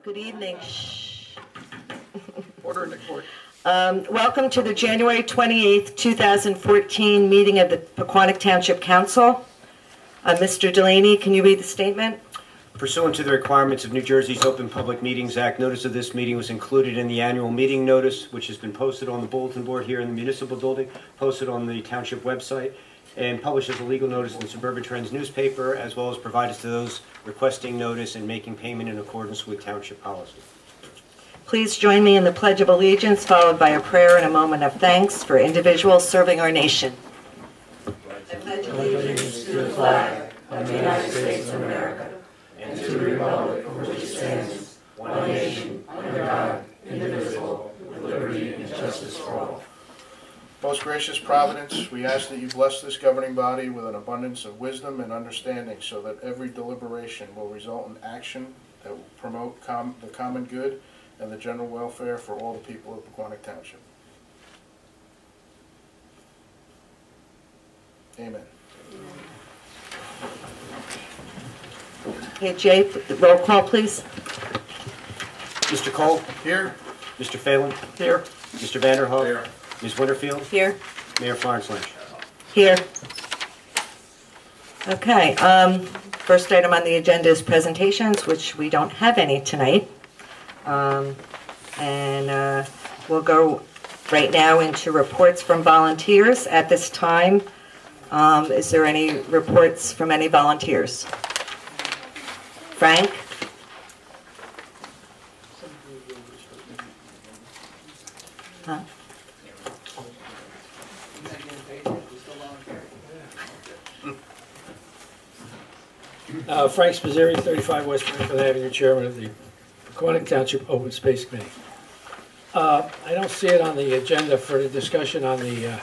Good evening. Shh. Order in the court. Welcome to the January 28th, 2014 meeting of the Pequannock Township Council. Mr. Delaney, can you read the statement? Pursuant to the requirements of New Jersey's Open Public Meetings Act, notice of this meeting was included in the annual meeting notice, which has been posted on the bulletin board here in the municipal building, posted on the township website, and published as a legal notice in the Suburban Trends newspaper, as well as provided to those requesting notice and making payment in accordance with township policy. Please join me in the Pledge of Allegiance, followed by a prayer and a moment of thanks for individuals serving our nation. I pledge allegiance to the flag of the United States of America and to the republic for which it stands, one nation, under God, indivisible, with liberty and justice for all. Most gracious Providence, we ask that you bless this governing body with an abundance of wisdom and understanding so that every deliberation will result in action that will promote the common good and the general welfare for all the people of Pequannock Township. Amen. Okay, Jay, roll call, please. Mr. Cole? Here. Mr. Phelan? Here. Mr. Vanderhoef? Here. Ms. Winterfield? Here. Mayor Florence Lynch? Here. Okay, first item on the agenda is presentations, which we don't have any tonight. We'll go right now into reports from volunteers. At this time, is there any reports from any volunteers? Frank? Huh? Frank Spazzeri, 35 West Franklin Avenue, Chairman of the Pequannock Township Open Space Committee. I don't see it on the agenda for the discussion on the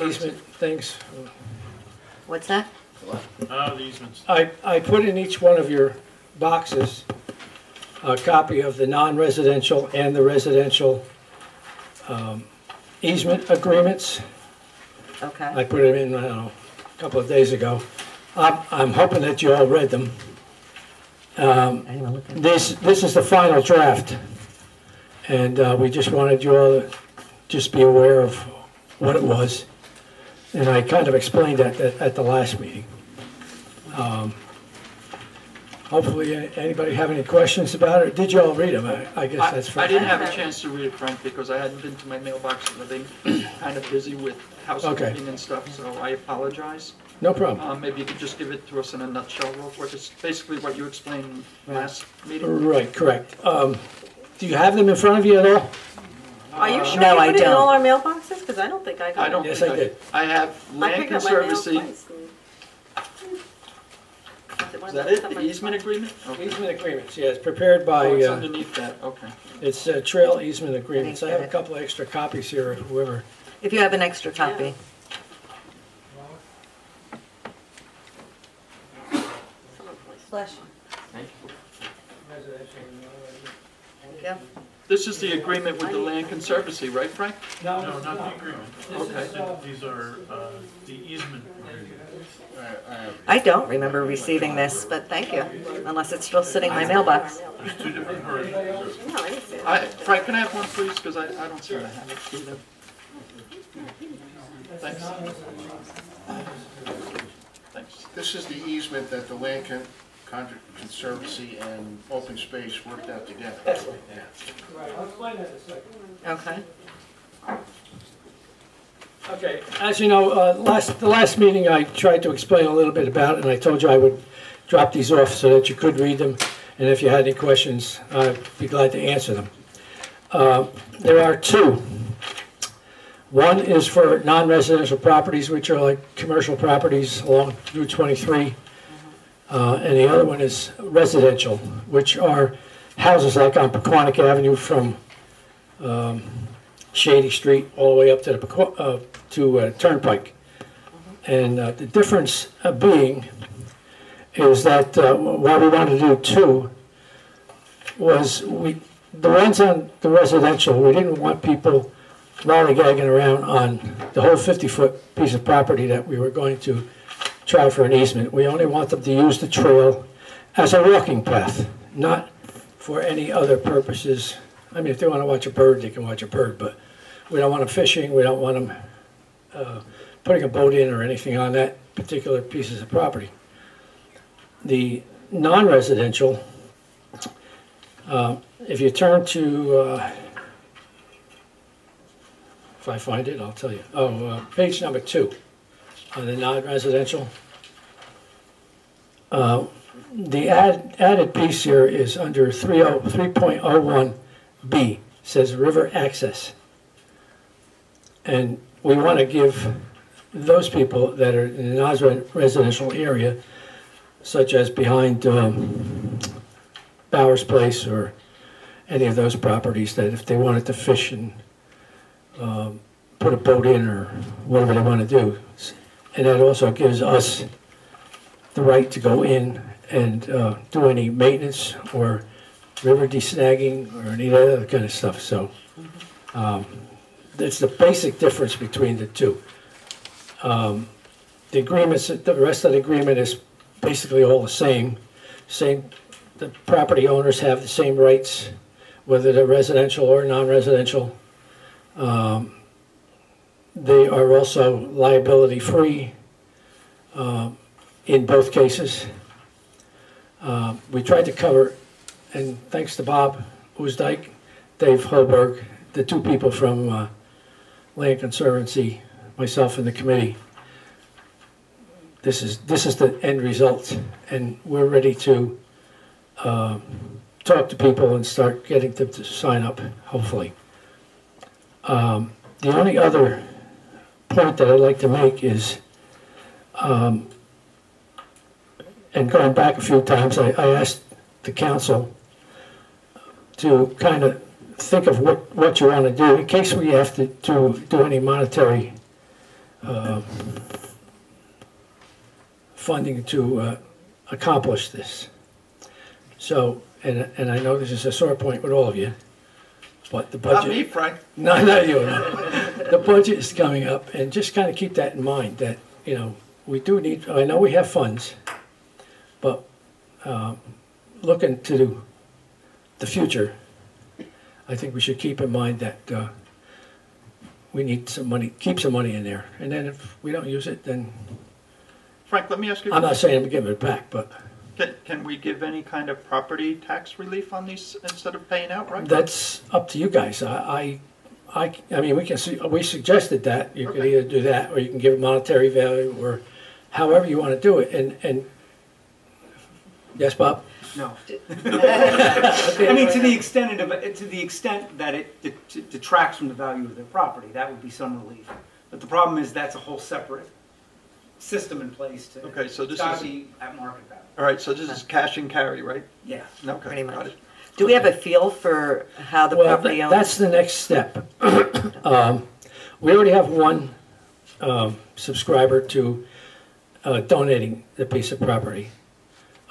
easement things. What's that? The easements. I put in each one of your boxes a copy of the non-residential and the residential easement agreements. Okay. I put them in, I don't know, a couple of days ago. I'm hoping that you all read them. This is the final draft, and we just wanted you all to just be aware of what it was, and I kind of explained that at the last meeting. Hopefully, anybody have any questions about it? Did you all read them? I guess that's fine. I didn't have a chance to read it, Frank, because I hadn't been to my mailbox. I've been kind of busy with housekeeping and stuff, so I apologize. No problem. Maybe you could just give it to us in a nutshell real quick. It's basically what you explained last meeting. Right, correct. Do you have them in front of you at all? Are you sure No, you I put it in don't. all our mailboxes? Because I don't think I got I don't Yes, think I did. I have I Land picked up my mail Conservancy. twice. Is that it? The easement agreement? Okay. Easement agreements, yes, prepared by, Oh, it's underneath that, okay. it's trail easement agreements. I have a it. couple of extra copies here, whoever. If you have an extra copy. Bless you. Thank you. This is the agreement with the Land Conservancy, right, Frank? No, No, not the agreement. Okay. These are the easement agreements. I don't remember receiving this, but thank you, unless it's still sitting in my mailbox. There's two different versions. No, I didn't see it. Frank, can I have one, please? Because I don't seem to have it either. Thanks. Thanks. This is the easement that the Land Conservancy and Open Space worked out together. Right, I'll explain that in a second. Okay. Okay, as you know, the last meeting I tried to explain a little bit about it, and I told you I would drop these off so that you could read them, and if you had any questions, I'd be glad to answer them. There are two. One is for non-residential properties, which are like commercial properties along Route 23, and the other one is residential, which are houses like on Pequannock Avenue from Shady Street all the way up to the Turnpike. And the difference being is that why we wanted to do two was the ones on the residential, we didn't want people lollygagging around on the whole 50-foot piece of property that we were going to try for an easement. We only want them to use the trail as a walking path, not for any other purposes. I mean, if they want to watch a bird, they can watch a bird, but we don't want them fishing, we don't want them putting a boat in or anything on that particular pieces of property. The non-residential, if you turn to, if I find it, I'll tell you. Page number 2 on the non-residential. The added piece here is under 3.01B, says river access. And we want to give those people that are in the non-residential area, such as behind Bowers Place or any of those properties, that if they wanted to fish and put a boat in or whatever they want to do. And that also gives us the right to go in and do any maintenance or river desnagging or any other kind of stuff. So that's the basic difference between the two. The agreements, the rest of the agreement is basically all the same. The property owners have the same rights, whether they're residential or non-residential. They are also liability-free in both cases. We tried to cover, and thanks to Bob Oosdijk, Dave Holberg, the two people from Land Conservancy, myself and the committee, this is the end result, and we're ready to talk to people and start getting them to sign up, hopefully. The only other point that I'd like to make is, and going back a few times, I asked the council to kind of think of what you want to do in case we have to do any monetary funding to accomplish this. So, and I know this is a sore point with all of you, but the budget... Not me, Frank. No, not you. No. The budget is coming up, and just kind of keep that in mind, that, you know, we do need, I know we have funds, but looking to the future, I think we should keep in mind that we need some money, keep some money in there. And then if we don't use it, then... Frank, let me ask you... I'm not saying I'm giving it back, but... Can we give any kind of property tax relief on these instead of paying outright? That's up to you guys. I mean, we suggested that. You could either do that, or you can give monetary value, or however you want to do it. And yes, Bob? No. I mean, to the extent that it detracts from the value of the property, that would be some relief. But the problem is that's a whole separate system in place to. Okay, so this gotta is be at market value. all right. So this is cash and carry, right? Yeah. Okay, Pretty got much. it. Do we have a feel for how the property owners? That's the next step. We already have one subscriber to donating the piece of property.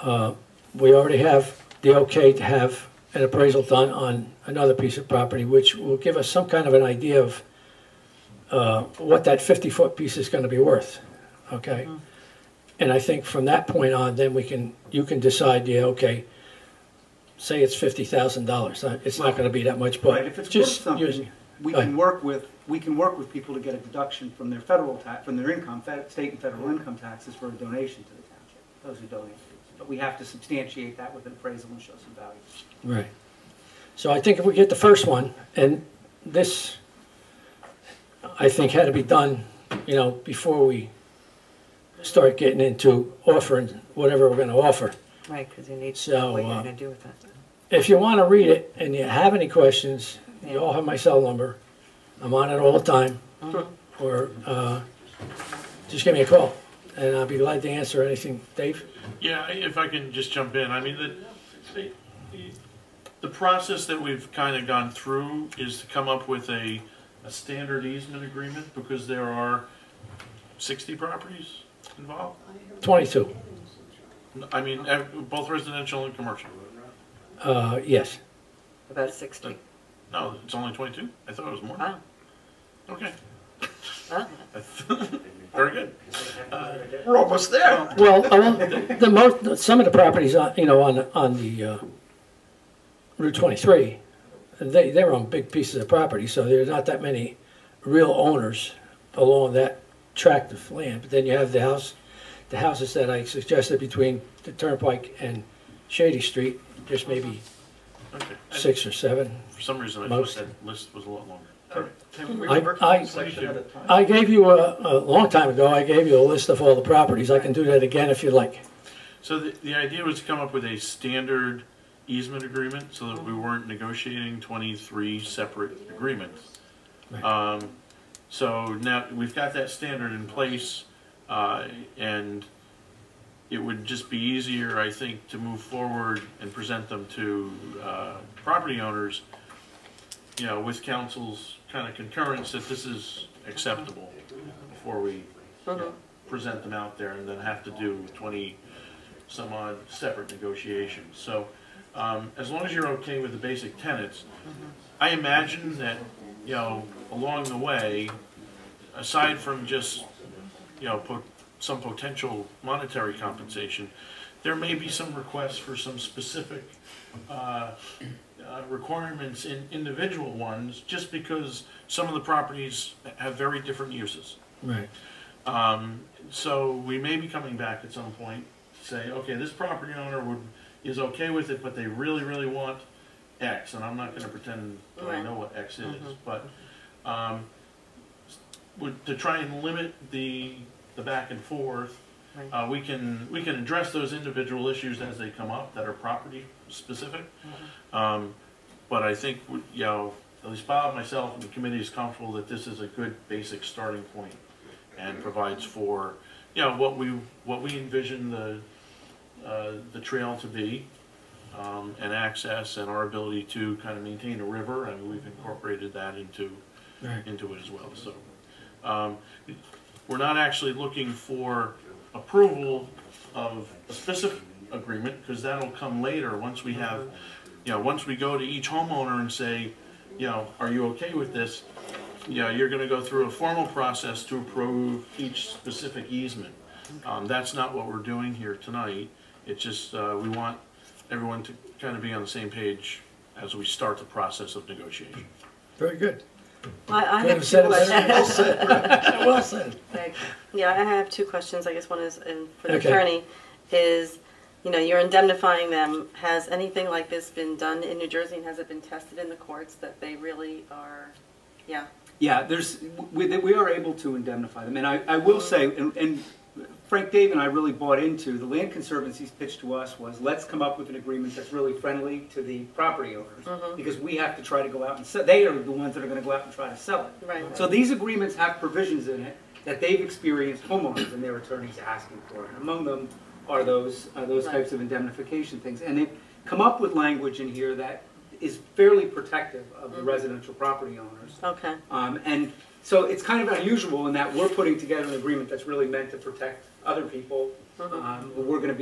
We already have the okay to have an appraisal done on another piece of property, which will give us some kind of an idea of what that 50-foot piece is going to be worth. Okay, and I think from that point on, then you can decide. Yeah, okay. Say it's $50,000. It's not going to be that much, but Right, if it's just worth something, we can work with people to get a deduction from their federal tax, from their income, state and federal income taxes for a donation to the township. Those who donate, but we have to substantiate that with an appraisal and show some value. Right. So I think if we get the first one, and this, I think, had to be done, you know, before we start getting into offering whatever we're going to offer. Right, because you need to So, know what you're going to do with that. If you want to read it and you have any questions, you all have my cell number. I'm on it all the time. Or just give me a call, and I'll be glad to answer anything. Dave? Yeah, if I can just jump in, I mean, the process that we've kind of gone through is to come up with a standard easement agreement, because there are 60 properties involved. 22. I mean, both residential and commercial. Yes. About 60. No, it's only 22? I thought it was more. Wow. Okay. Huh? Very good. We're almost there. Well, some of the properties, on the Route 23, they're on big pieces of property, so there's not that many real owners along that tract of land. But then you have the houses that I suggested between the Turnpike and Shady Street, there's maybe Okay. 6 or 7. For some reason, I Most. thought that list was a lot longer. Can we I- revert to I- the section at a time? I gave you a long time ago, I gave you a list of all the properties. I can do that again if you like. So the idea was to come up with a standard easement agreement so that we weren't negotiating 23 separate agreements. Right. So now we've got that standard in place, and it would just be easier, I think, to move forward and present them to property owners, you know, with council's kind of concurrence that this is acceptable before we present them out there and then have to do 20 some odd separate negotiations. So as long as you're okay with the basic tenets, I imagine that, you know, along the way, aside from just, you know, some potential monetary compensation, there may be some requests for some specific requirements in individual ones, just because some of the properties have very different uses. Right. So we may be coming back at some point to say, okay, this property owner is okay with it, but they really, really want X, and I'm not going to pretend that I know what X is, but to try and limit the back and forth, we can address those individual issues as they come up that are property specific. But I think, you know, at least Bob, myself, and the committee is comfortable that this is a good basic starting point and provides for, you know, what we envision the trail to be, and access and our ability to kind of maintain a river, and we've incorporated that into it as well. So we're not actually looking for approval of a specific agreement, because that'll come later once we have, you know, once we go to each homeowner and say, you know, are you okay with this? You know, you're going to go through a formal process to approve each specific easement. That's not what we're doing here tonight. It's just we want everyone to kind of be on the same page as we start the process of negotiation. Very good. I Good, have said two it better. questions. Well said. Yeah, I have two questions. I guess one is for the Okay. attorney is, you know, you're indemnifying them. Has anything like this been done in New Jersey, and has it been tested in the courts that they really are, yeah? Yeah, we are able to indemnify them, and I will say, and Frank Dave and I really bought into, the Land Conservancy's pitch to us was, let's come up with an agreement that's really friendly to the property owners, because we have to try to go out and sell, they are the ones that are going to go out and try to sell it. Right. So these agreements have provisions in it that they've experienced homeowners and their attorneys asking for, and among them are those types of indemnification things. And they've come up with language in here that is fairly protective of the residential property owners. Okay. And so it's kind of unusual in that we're putting together an agreement that's really meant to protect other people who we're going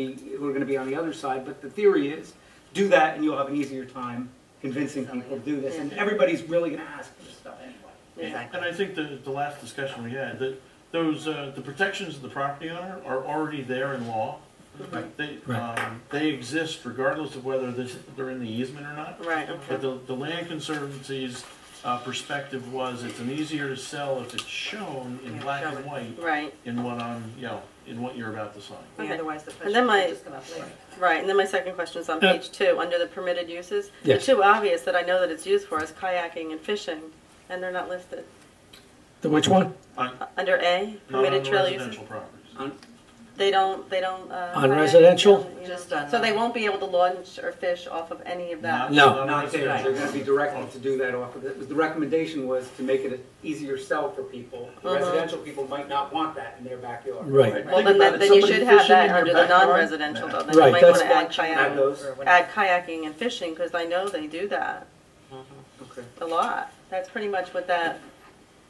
to be on the other side. But the theory is, do that and you'll have an easier time convincing people to do this. And everybody's really going to ask for this stuff anyway. Exactly. And I think the last discussion we had, that those the protections of the property owner are already there in law. They exist regardless of whether they're in the easement or not. Right. Okay. But the Land Conservancy's perspective was it's an easier to sell if it's shown in black and white Right. in what in what you're about to sign. Okay. Otherwise, the And then question my- will just come up later. Right, and then my second question is on page 2, under the permitted uses. Yes. The two obvious that I know that it's used for is kayaking and fishing, and they're not listed. The which one? Under A, Not on permitted the trail uses. residential properties. They don't. On kayak, residential? you know. Just on. So they won't be able to launch or fish off of any of that. No. Not there, they're going to be directed to do that off of it. The recommendation was to make it an easier sell for people. Residential people might not want that in their backyard. Right. Well, Think then, about it, then you somebody should have fishing in that your under the backyard? non-residential though. Then Right, you might that's- want to Add those. add kayaking and fishing, because I know they do that Okay. a lot. That's pretty much what that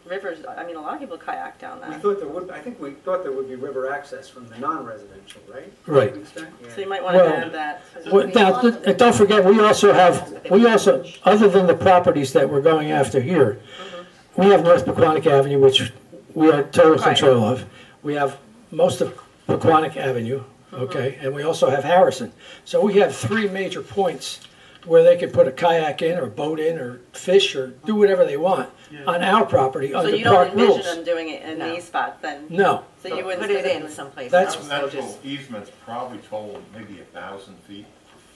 river's, I mean, a lot of people kayak down We that. thought there would, I think we thought there would be river access from the non-residential, right? Right. To an extent? So you might want to Well, add that. Well, now, don't forget, we also, other than the properties that we're going after here, we have North Pequannock Avenue, which we are total control of. We have most of Pequannock Avenue, okay, and we also have Harrison. So we have 3 major points where they could put a kayak in, or boat in, or fish, or do whatever they want Yeah. on our property So under you don't park envision rules. them doing it in No. these spots then? No, So you wouldn't Put it in specifically- someplace That's- else. Residential easements probably total maybe 1,000 feet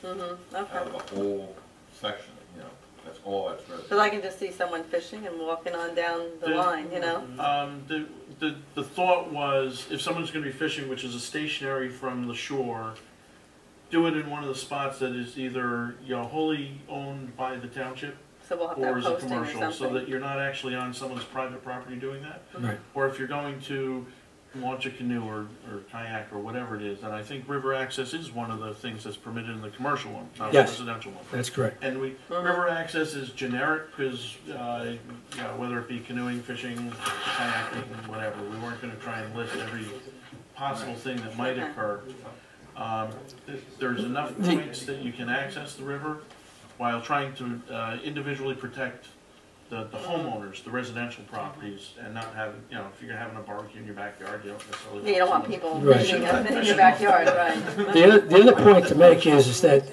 Okay. out of the whole section, you know, that's all that's Because residential. I can just see someone fishing and walking on down the line, you know? The thought was, if someone's gonna be fishing, which is a stationary from the shore, do it in one of the spots that is either, you know, wholly owned by the township, So we'll have to or have is a posting or commercial, so something. that you're not actually on someone's private property doing that. right. Or if you're going to launch a canoe or kayak or whatever it is, and I think river access is one of the things that's permitted in the commercial one, not the Yes. residential one. That's correct. And river access is generic, because, whether it be canoeing, fishing, kayaking, whatever, we weren't gonna try and list every possible thing that might Okay. occur. There's enough points that you can access the river while trying to individually protect the homeowners, the residential properties, and not having, you know, if you're having a barbecue in your backyard, you don't necessarily. Yeah, you don't want someone- people Right. fishing in your backyard, right? The other point to make is that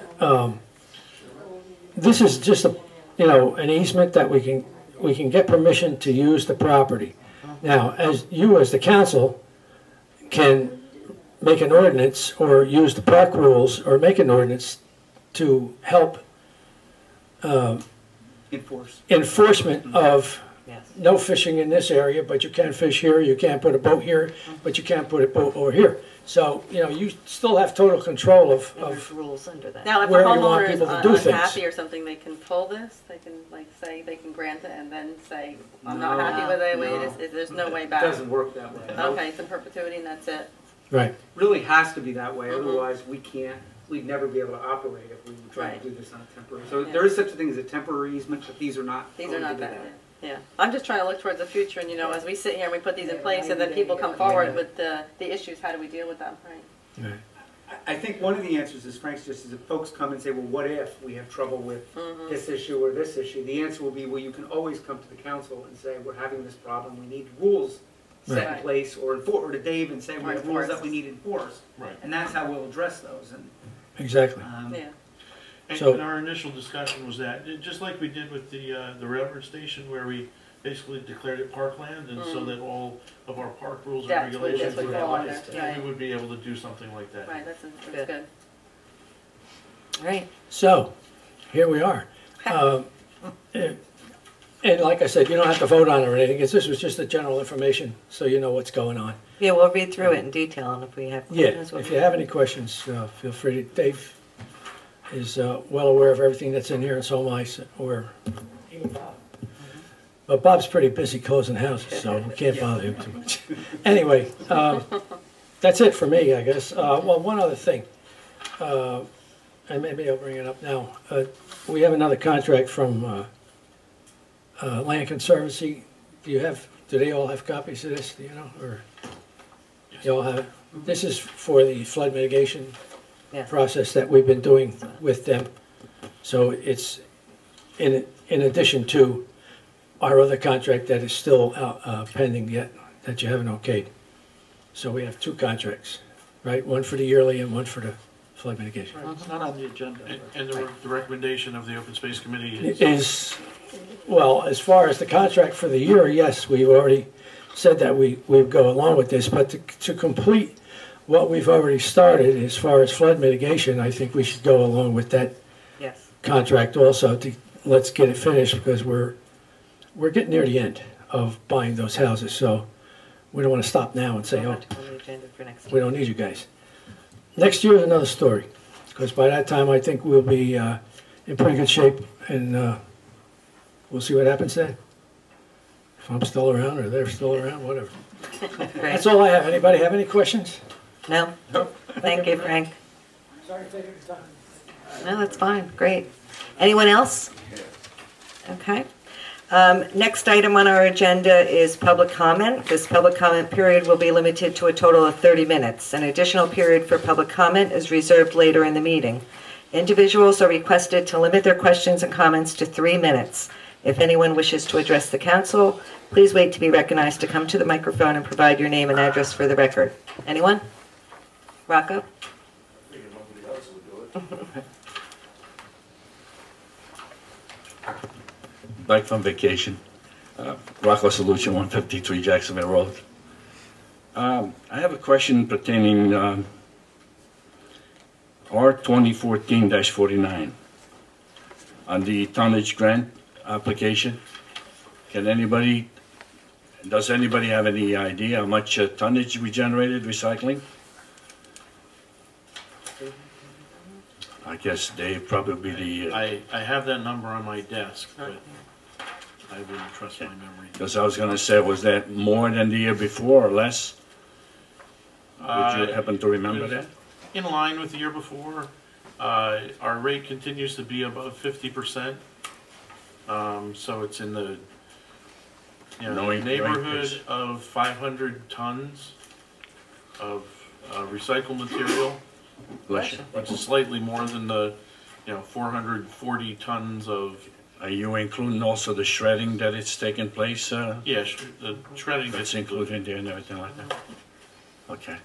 this is just an easement that we can get permission to use the property. Now, as the council, can make an ordinance or use the park rules or make an ordinance to help enforcement of Yes. no fishing in this area, but you can fish here, you can't put a boat here, but you can't put a boat over here. So, you still have total control And there's of rules under that. Now, if a Where you want homeowner is people to do things. unhappy or something, they can pull this, they can say, they can grant it and then say, I'm not happy with the way it is, there's no way It back. doesn't work that way. Okay, it's in perpetuity and that's it. right. Really has to be that way, Mhm. otherwise we'd never be able to operate if we were trying Right. to do this on a temporary. So Yeah. there is such a thing as a temporary easement, but these are not. These are going to not be that, yeah. I'm just trying to look towards the future and, as we sit here and we put these in place and then people come forward with the issues, how do we deal with them, right? I think one of the answers is Frank's just is if folks come and say, well, what if we have trouble with this issue or this issue? The answer will be, well, you can always come to the council and say, we're having this problem, we need rules set Right. in place, or to Dave and say, we Or have rules that enforced. we need enforced. Right. And that's how we'll address those. And Exactly. Yeah. So- And our initial discussion was that, just like we did with the railroad station, where we basically declared it parkland, and so that all of our park rules and That's what regulations this were would fall under, realized, right. we would be able to do something like that. Right, that's Good. good. Right. So, here we are. And like I said, you don't have to vote on it or anything, because this was just the general information, so you know what's going on. Yeah, we'll read through it in detail, and if we have Yeah, questions, we'll... if you have any questions, feel free to, Dave is well aware of everything that's in here, and so am I, or even Bob. But Bob's pretty busy closing houses, so we can't bother him too much. Anyway, that's it for me, I guess. Well, one other thing, and maybe I'll bring it up now. We have another contract from Land Conservancy. Do they all have copies of this, do you know, or you all have it? This is for the flood mitigation Yes. process that we've been doing with them. So it's in addition to our other contract that is still pending yet, that you haven't okayed. So we have two contracts, right? One for the yearly and one for the flood mitigation. Right, It's not on the agenda. And the recommendation of the Open Space Committee Is, well, as far as the contract for the year, yes, we've already said that we go along with this, but to complete what we've already started as far as flood mitigation, I think we should go along with that Yes. contract also let's get it finished, because we're getting near the end of buying those houses, so we don't want to stop now and say, We'll oh, have to put on the agenda for next we don't need you guys. Next year is another story, because by that time I think we'll be in pretty good shape, and we'll see what happens then. If I'm still around or they're still around, whatever. Great. That's all I have. Anybody have any questions? No? Thank you, Frank. Sorry for taking the time. No, that's fine. Great. Anyone else? Okay. Next item on our agenda is public comment. This public comment period will be limited to a total of 30 minutes. An additional period for public comment is reserved later in the meeting. Individuals are requested to limit their questions and comments to 3 minutes. If anyone wishes to address the council, please wait to be recognized to come to the microphone and provide your name and address for the record. Anyone? Rocco? back from vacation. Rocco Solution, 153 Jacksonville Road. I have a question pertaining R 2014-49 on the tonnage grant application. Does anybody have any idea how much tonnage we generated recycling? I guess Dave probably the... I have that number on my desk, but I wouldn't trust my memory. Because I was going to say, was that more than the year before or less? Would you happen to remember that? In line with the year before. Our rate continues to be above 50%. So it's in the neighborhood of 500 tons of recycled material. Bless you. Which is slightly more than the 440 tons of... Are you including also the shredding that it's taking place? Yeah, the shredding that's included in there and everything like that. Okay.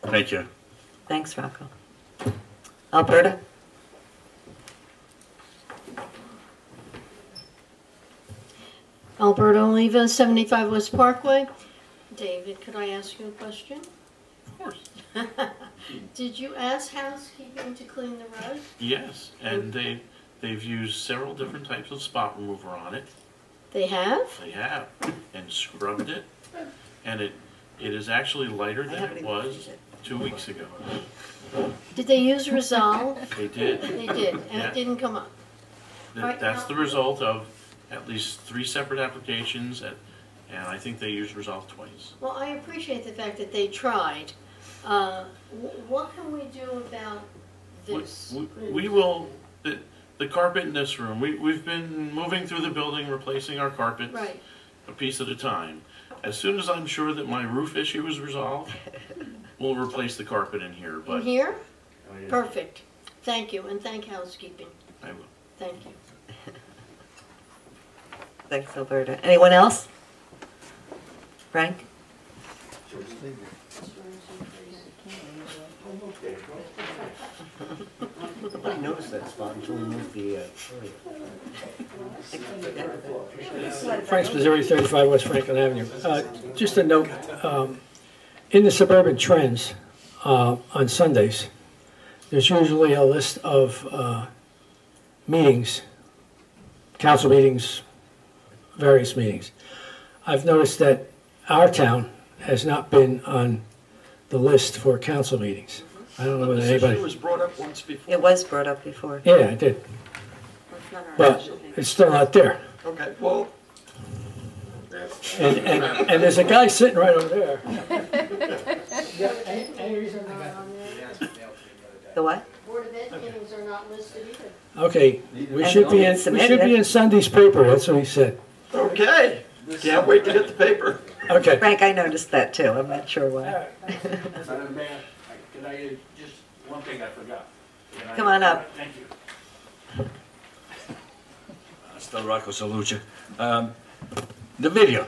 Thank you. Thanks, Rocco. Alberta? Alberta Oliva, 75 West Parkway. David, could I ask you a question? Of course. Did you ask housekeeping to clean the road? Yes, and they've used several different types of spot remover on it. They have? They have, and scrubbed it, and it is actually lighter than it was 2 weeks ago. Did they use Resolve? They did. They did, and Yeah. it didn't come up. That's the result of at least 3 separate applications, and I think they used Resolve twice. Well, I appreciate the fact that they tried. What can we do about this? We will, the carpet in this room, we've been moving through the building, replacing our carpets Right. a piece at a time. As soon as I'm sure that my roof issue is resolved, we'll replace the carpet in here. In here? Perfect. Thank you, and thank housekeeping. I will. Thank you. Thanks, Alberta. Anyone else? Frank? Nobody noticed that spot until we moved the... Frank Spizzeri, 35 West Franklin Avenue. Just a note, in the Suburban Trends on Sundays, there's usually a list of meetings, council meetings, various meetings. I've noticed that our town has not been on the list for council meetings. I don't know whether anybody... It was brought up once before. It was brought up before. Yeah, it did. But it's still not there. Okay, well, And there's a guy sitting right over there. Any reason not on there? The what? Board of Ed meetings are not listed either. Okay, we should be in Sunday's paper, that's what he said. okay. Can't wait to get the paper. Okay. Frank, I noticed that too. I'm not sure why. Madam Mayor, can I, just one thing I forgot. Come on up. Thank you. Still Rocco Solution. The video.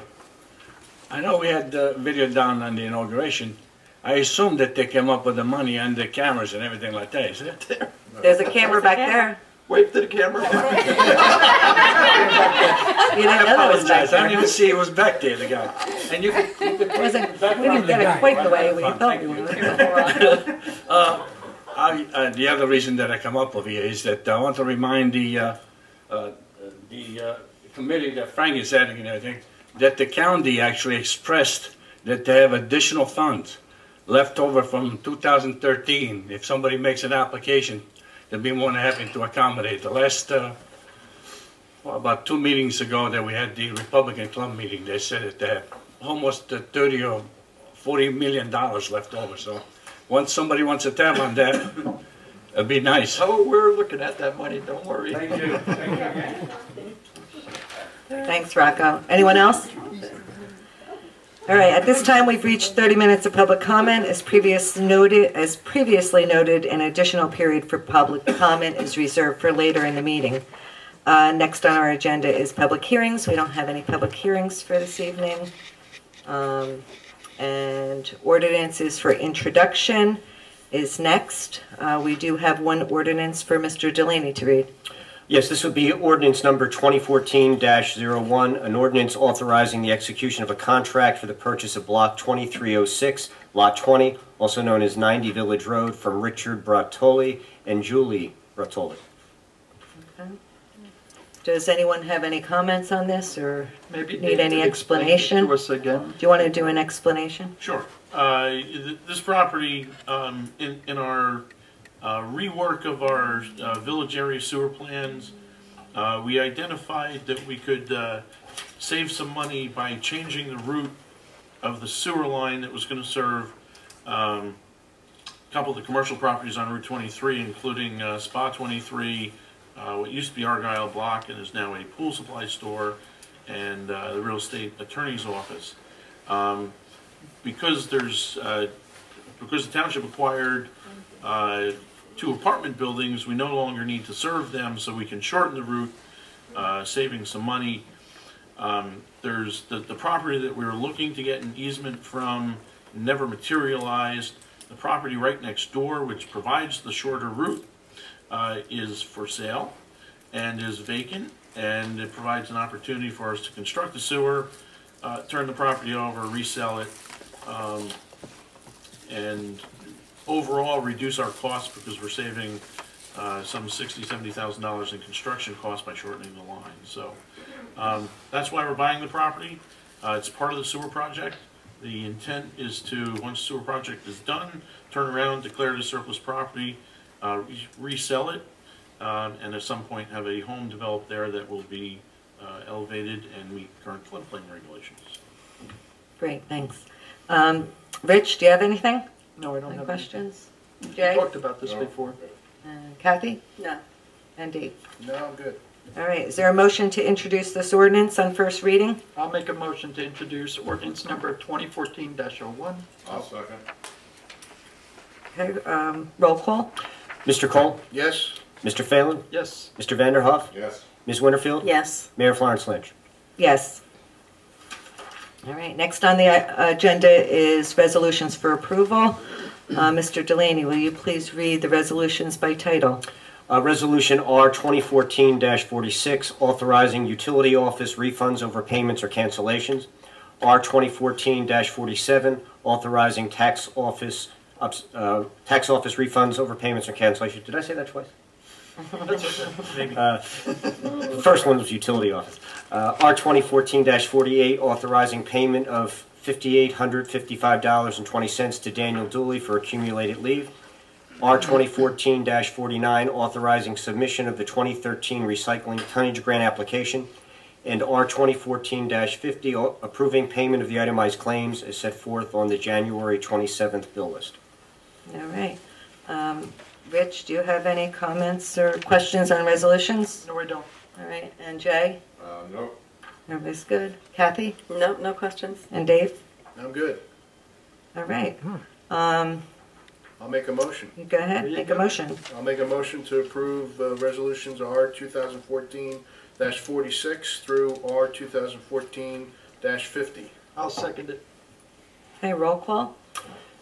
I know we had the video down on the inauguration. I assume that they came up with the money and the cameras and everything like that, is it? There's a camera back there. Wave to the camera. You didn't know that was back I didn't there. even see it was back there, the guy. And you could We didn't get it quite the way we thought we would. the other reason that I come up with here is that I want to remind the committee that Frank is heading and everything, that the county actually expressed that they have additional funds left over from 2013. If somebody makes an application, they'll be more than happy to accommodate. The last, about 2 meetings ago that we had the Republican Club meeting, they said that they had almost 30 or $40 million left over. So once somebody wants to tap on that, it'd be nice. Oh, we're looking at that money, don't worry. Thank you. Thanks, Rocco. Anyone else? All right, at this time, we've reached 30 minutes of public comment. As previously noted, an additional period for public comment is reserved for later in the meeting. Next on our agenda is public hearings. We don't have any public hearings for this evening. And ordinances for introduction is next. We do have one ordinance for Mr. Delaney to read. Yes, this would be ordinance number 2014-01, an ordinance authorizing the execution of a contract for the purchase of block 2306, lot 20, also known as 90 Village Road, from Richard Bratoli and Julie Bratoli. Okay. Does anyone have any comments on this or Maybe need any explanation? to us again. Do you want to do an explanation? Sure. This property, in our rework of our village area sewer plans, we identified that we could save some money by changing the route of the sewer line that was going to serve a couple of the commercial properties on Route 23, including Spa 23, what used to be Argyle Block and is now a pool supply store, and the real estate attorney's office. Because the township acquired 2 apartment buildings, we no longer need to serve them, so we can shorten the route, saving some money. There's the property that we were looking to get an easement from never materialized. The property right next door, which provides the shorter route, is for sale and is vacant, and it provides an opportunity for us to construct the sewer, turn the property over, resell it, and overall reduce our costs because we're saving some $60,000 to $70,000 in construction costs by shortening the line. So that's why we're buying the property. It's part of the sewer project. The intent is to, once the sewer project is done, turn around, declare it as surplus property, resell it, and at some point have a home developed there that will be elevated and meet current floodplain regulations. Great, thanks. Rich, do you have anything? No, I don't Any have questions? We Jay? talked about this before. Kathy? No. And Dave? No, I'm good. All right, is there a motion to introduce this ordinance on first reading? I'll make a motion to introduce ordinance number 2014-01. I'll second. Okay, roll call? Mr. Cole? Yes? Mr. Phelan? Yes. Mr. Vanderhoff? Yes. Ms. Winterfield? Yes. Mayor Florence Lynch? Yes. All right, next on the agenda is resolutions for approval. Mr. Delaney, will you please read the resolutions by title? Resolution R 2014-46, authorizing utility office refunds over payments or cancellations. R 2014-47, authorizing tax office refunds over payments or cancellations. Did I say that twice? That's okay. Maybe. The first one was utility office. R 2014-48, authorizing payment of $5,855.20 to Daniel Dooley for accumulated leave. R 2014-49, authorizing submission of the 2013 recycling tonnage grant application. And R 2014-50, approving payment of the itemized claims as set forth on the January 27th bill list. All right. Rich, do you have any comments or questions on resolutions? No, I don't. All right, and Jay? Nope. Everybody's good? Kathy? No, no questions. And Dave? I'm good. All right. I'll make a motion. You go ahead, There you make a go. motion. I'll make a motion to approve resolutions R 2014-46 through R 2014-50. I'll second it. Okay, roll call?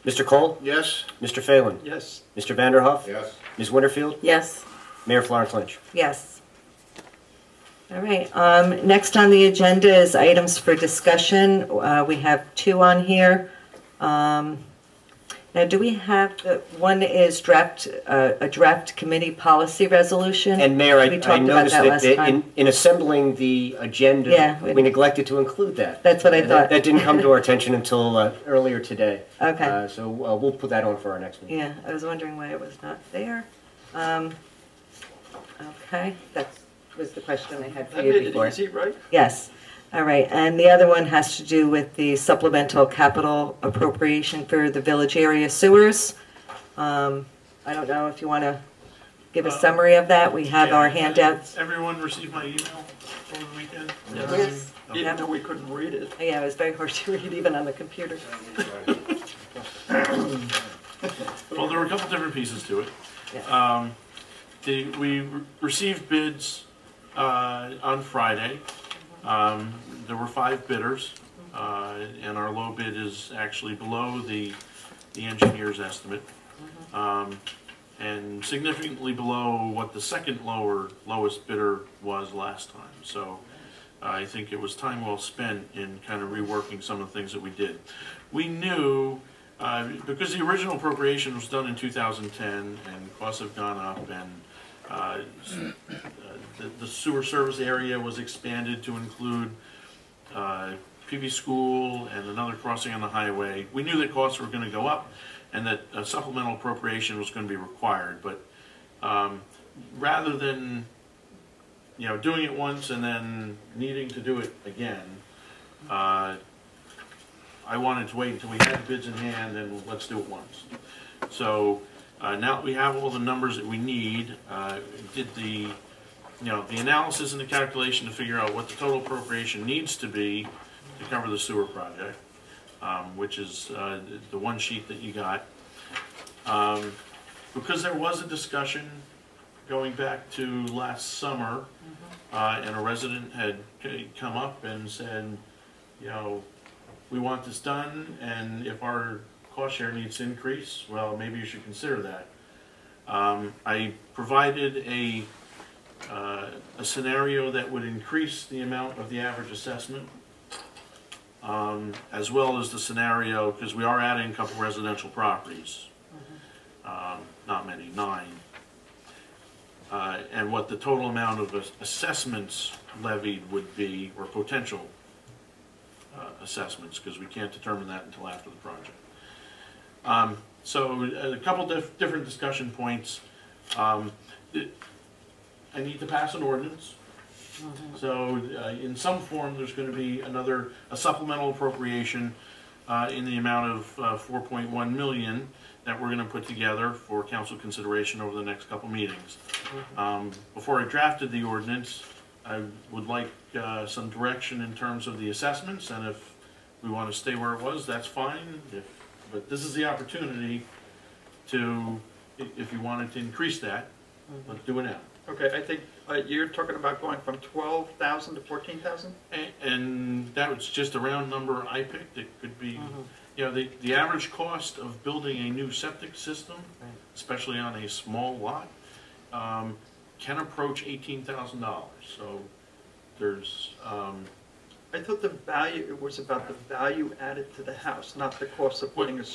Mr. Cole? Yes? Mr. Phelan? Yes. Mr. Vanderhoff? Yes. Ms. Winterfield? Yes. Mayor Florence Lynch? Yes. All right, next on the agenda is items for discussion. We have 2 on here. Now, do we have, one is a draft committee policy resolution? And Mayor, We I talked about noticed that last that time. in assembling the agenda, Yeah, we neglected to include that. That's what I And thought. That didn't come to our attention until earlier today. Okay. So we'll put that on for our next meeting. Yeah, I was wondering why it was not there. Okay, that was the question I had for That you made it before. easy, right? Yes, all right, and the other one has to do with the supplemental capital appropriation for the village area sewers. I don't know if you want to give a summary of that, we have our handouts. Everyone received my email over the weekend? Yes. Even though we couldn't read it. Yeah, it was very hard to read even on the computer. Well, there were a couple different pieces to it. Yeah. We received bids on Friday. There were 5 bidders, and our low bid is actually below the engineer's estimate. and significantly below what the second lowest bidder was last time. So I think it was time well spent in kind of reworking some of the things that we did. We knew, because the original appropriation was done in 2010 and costs have gone up, and the sewer service area was expanded to include PV School and another crossing on the highway. We knew that costs were going to go up and that a supplemental appropriation was going to be required, but rather than doing it once and then needing to do it again, I wanted to wait until we had bids in hand and let's do it once. So now that we have all the numbers that we need, did the analysis and the calculation to figure out what the total appropriation needs to be to cover the sewer project, which is the one sheet that you got. Because there was a discussion going back to last summer, and a resident had come up and said, we want this done, and if our cost share needs to increase, well, maybe you should consider that. I provided a scenario that would increase the amount of the average assessment, as well as the scenario, because we are adding a couple residential properties, not many, 9, and what the total amount of assessments levied would be, or potential assessments, because we can't determine that until after the project. So a couple different discussion points. I need to pass an ordinance. So in some form there's going to be a supplemental appropriation in the amount of 4.1 million that we're going to put together for council consideration over the next couple meetings. Before I drafted the ordinance, I would like some direction in terms of the assessments, and if we want to stay where it was, that's fine. But this is the opportunity to, if you wanted to increase that, let's do it now. Okay, I think you're talking about going from 12,000 to 14,000? And that was just a round number I picked. It could be, the average cost of building a new septic system, especially on a small lot, can approach $18,000. So there's... I thought it was about the value added to the house, not the cost of putting a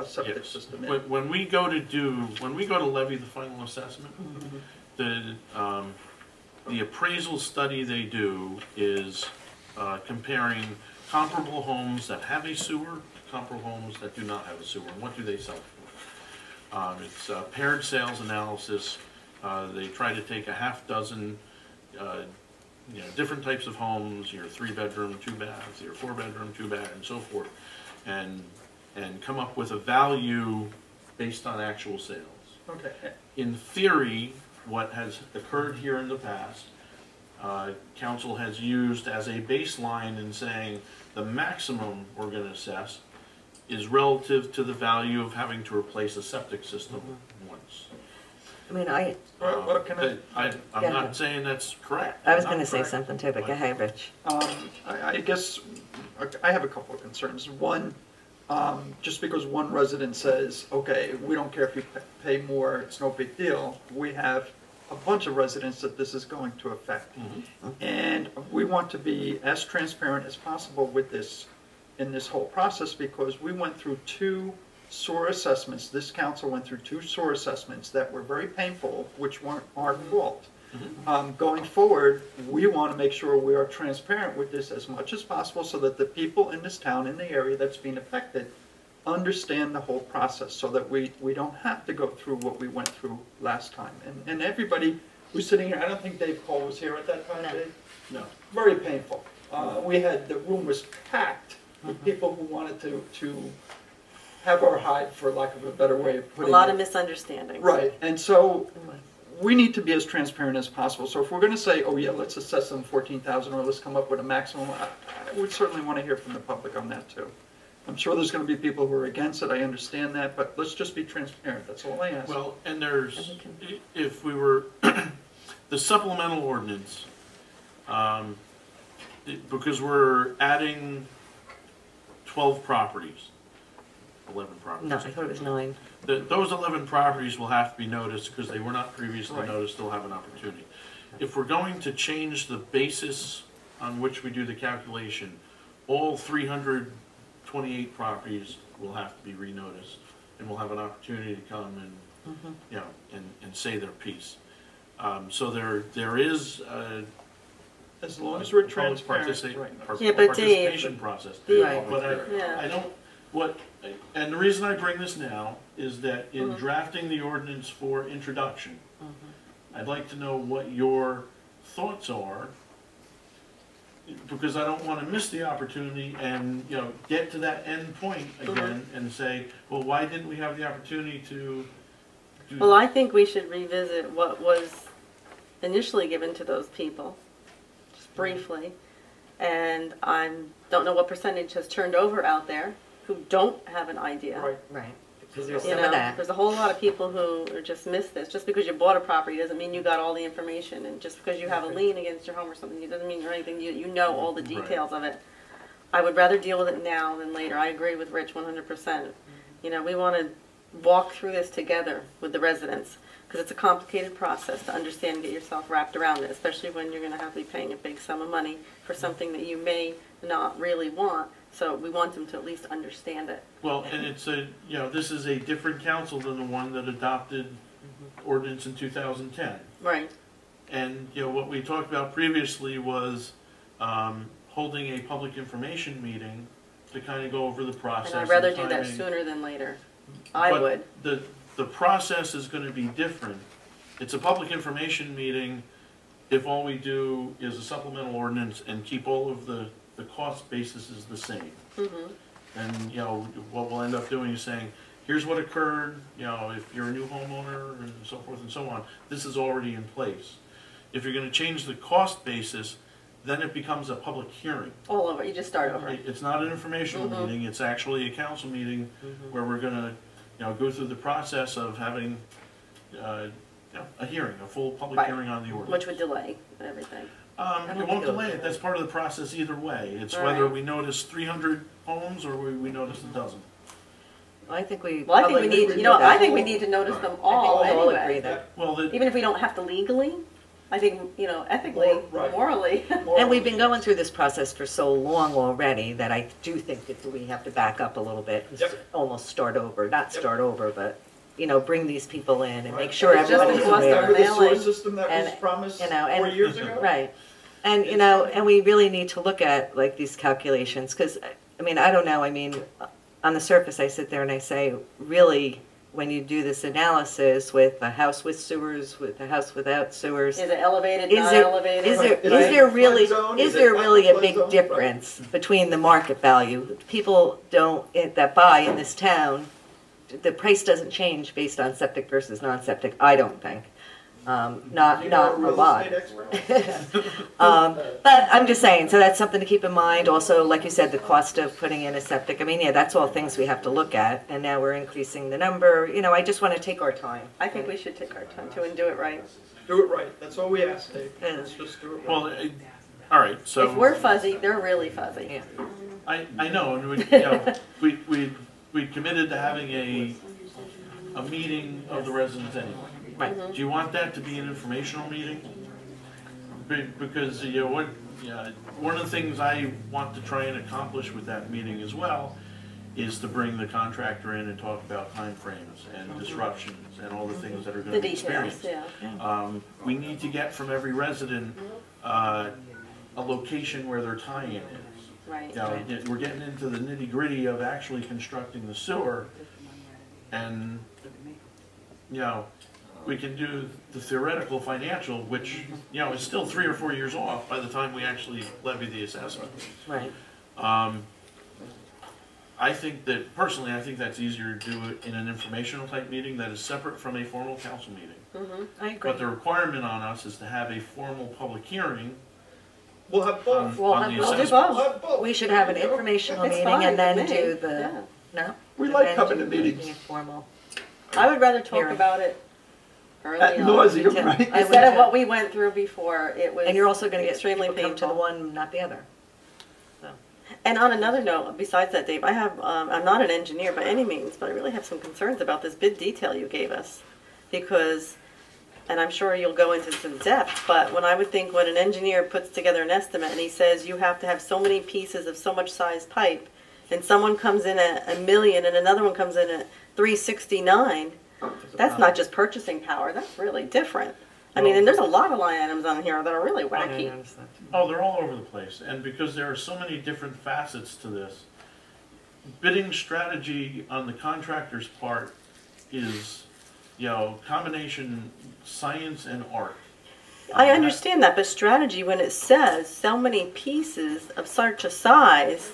septic system in. When we go to levy the final assessment, the appraisal study they do is comparing comparable homes that have a sewer to comparable homes that do not have a sewer, and what do they sell for. It's a paired sales analysis. They try to take a half dozen different types of homes, your 3-bedroom, 2-bath, your 4-bedroom, 2-bath, and so forth, and come up with a value based on actual sales. Okay. In theory, what has occurred here in the past, council has used as a baseline in saying the maximum we're going to assess is relative to the value of having to replace a septic system once. I mean, I'm not saying that's correct. I was going to say something too, but go ahead, Rich. I guess I have a couple of concerns. One, just because one resident says, okay, we don't care if you pay more, it's no big deal, we have a bunch of residents that this is going to affect. And we want to be as transparent as possible with this in this whole process, because we went through 2 sewer assessments. This council went through 2 sewer assessments that were very painful, which weren't our fault. Going forward, we want to make sure we are transparent with this as much as possible so that the people in this town, in the area that's being affected, understand the whole process, so that we don't have to go through what we went through last time. And everybody who's sitting here, I don't think Dave Cole was here at that time, Dave? No. Very painful. The room was packed with people who wanted to have our hide, for lack of a better way of putting it. A lot of misunderstandings. Right, and so we need to be as transparent as possible. So if we're going to say, oh yeah, let's assess them 14,000, or let's come up with a maximum, I would certainly want to hear from the public on that too. I'm sure there's going to be people who are against it, I understand that, but let's just be transparent, that's all I ask. Well, and there's, if we were, the supplemental ordinance, because we're adding 12 properties, 11 properties. No, I thought it was 9. Those 11 properties will have to be noticed because they were not previously noticed, they'll have an opportunity. If we're going to change the basis on which we do the calculation, all 328 properties will have to be renoticed, and will have an opportunity to come and, you know, and say their piece. So there is As long as we're public transparent. Right. Yeah, but participation Dave- process. Right. But Yeah. I don't, and the reason I bring this now is that in drafting the ordinance for introduction, I'd like to know what your thoughts are, because I don't want to miss the opportunity and, you know, get to that end point again and say, well, why didn't we have the opportunity to do Well, I think we should revisit what was initially given to those people, just briefly. And I don't know what percentage has turned over out there who don't have an idea. Right. Right. Because there's You some know, of that. there's a whole lot of people who are just miss this. Just because you bought a property doesn't mean you got all the information, and just because you have a lien against your home or something, it doesn't mean you're anything. You know all the details of it. I would rather deal with it now than later. I agree with Rich 100%. You know, we want to walk through this together with the residents, because it's a complicated process to understand and get yourself wrapped around it, especially when you're going to have to be paying a big sum of money for something that you may not really want. So we want them to at least understand it. Well, and it's a, you know, this is a different council than the one that adopted ordinance in 2010. Right. And, you know, what we talked about previously was holding a public information meeting to kind of go over the process. And I'd rather do that timing. sooner than later. I But would. The process is going to be different. It's a public information meeting if all we do is a supplemental ordinance and keep all of the cost basis is the same. And, you know, what we'll end up doing is saying, here's what occurred, you know, if you're a new homeowner and so forth and so on, this is already in place. If you're going to change the cost basis, then it becomes a public hearing. All over. You just start over. It's not an informational meeting, it's actually a council meeting where we're going to, you know, go through the process of having, you know, a hearing, a full public hearing on the ordinance. Which would delay everything. It won't delay it, that's part of the process either way. It's All whether right. we notice 300 homes or we notice a dozen. I think we. Well, I think we probably need, would you know, do that. I think we need to notice them all I think we'll all anyway. agree that. Well, Even if we don't have to legally, I think, you know, ethically, Right. morally. And we've been going through this process for so long already that I do think that we have to back up a little bit and almost start over. Not start over, but, you know, bring these people in and make sure It's just everybody's the cost of aware. Remember the sewer mailing. system that was And, promised you know, 4 and- years ago? Right. And, you know, and we really need to look at, like, these calculations, because, I mean, I don't know, I mean, on the surface, I sit there and I say, really, when you do this analysis with a house with sewers, with a house without sewers, Is it elevated, is not there, elevated? is there, Right. is Right. there really, Flood zone? is Is it there not really a flood big zone? Right. difference between the market value? People that buy in this town, the price doesn't change based on septic versus non-septic, I don't think. Not a lot. But I'm just saying, so that's something to keep in mind. Also, like you said, the cost of putting in a septic, I mean, yeah, that's all things we have to look at. And now we're increasing the number, you know, I just want to take our time. I think we should take our time too and do it right. Do it right, that's all we ask, Dave. Yeah. Let's just do it right. well, all right, so. If we're fuzzy, they're really fuzzy. Yeah. I know, and we, you know, we committed to having a meeting of the residents anyway. Right. Do you want that to be an informational meeting? Because, you know, one of the things I want to try and accomplish with that meeting as well is to bring the contractor in and talk about timeframes and disruptions and all the things that are The going to be details, experienced. yeah. We need to get from every resident a location where their tie-in is. Right. You know, we're getting into the nitty-gritty of actually constructing the sewer, and, you know, we can do the theoretical financial, which, you know, is still 3 or 4 years off by the time we actually levy the assessment. Right. I think that, personally, I think that's easier to do it in an informational type meeting that is separate from a formal council meeting. I agree. But the requirement on us is to have a formal public hearing We'll have both. We'll on the have both. We'll do assessment. We'll both. have both. We should have an informational It's meeting fine and then with me. do the, Yeah. no? We And like then coming to do meetings. the formal. I would rather talk Hearing. about it early Ad on. nauseam, too. right? I Instead of would- what we went through before, it was And you're also going to get extremely people come to the painful. one, not the other. So. And on another note, besides that, Dave, I have, I'm not an engineer by any means, but I really have some concerns about this bid detail you gave us. Because, and I'm sure you'll go into some depth, but when I would think when an engineer puts together an estimate and he says you have to have so many pieces of so much size pipe, and someone comes in at $1 million and another one comes in at 369, that's not just purchasing power, that's really different. I mean, and there's a lot of line items on here that are really wacky. Oh, they're all over the place, and because there are so many different facets to this, bidding strategy on the contractor's part is, combination science and art. I understand that, but strategy, when it says so many pieces of such a size,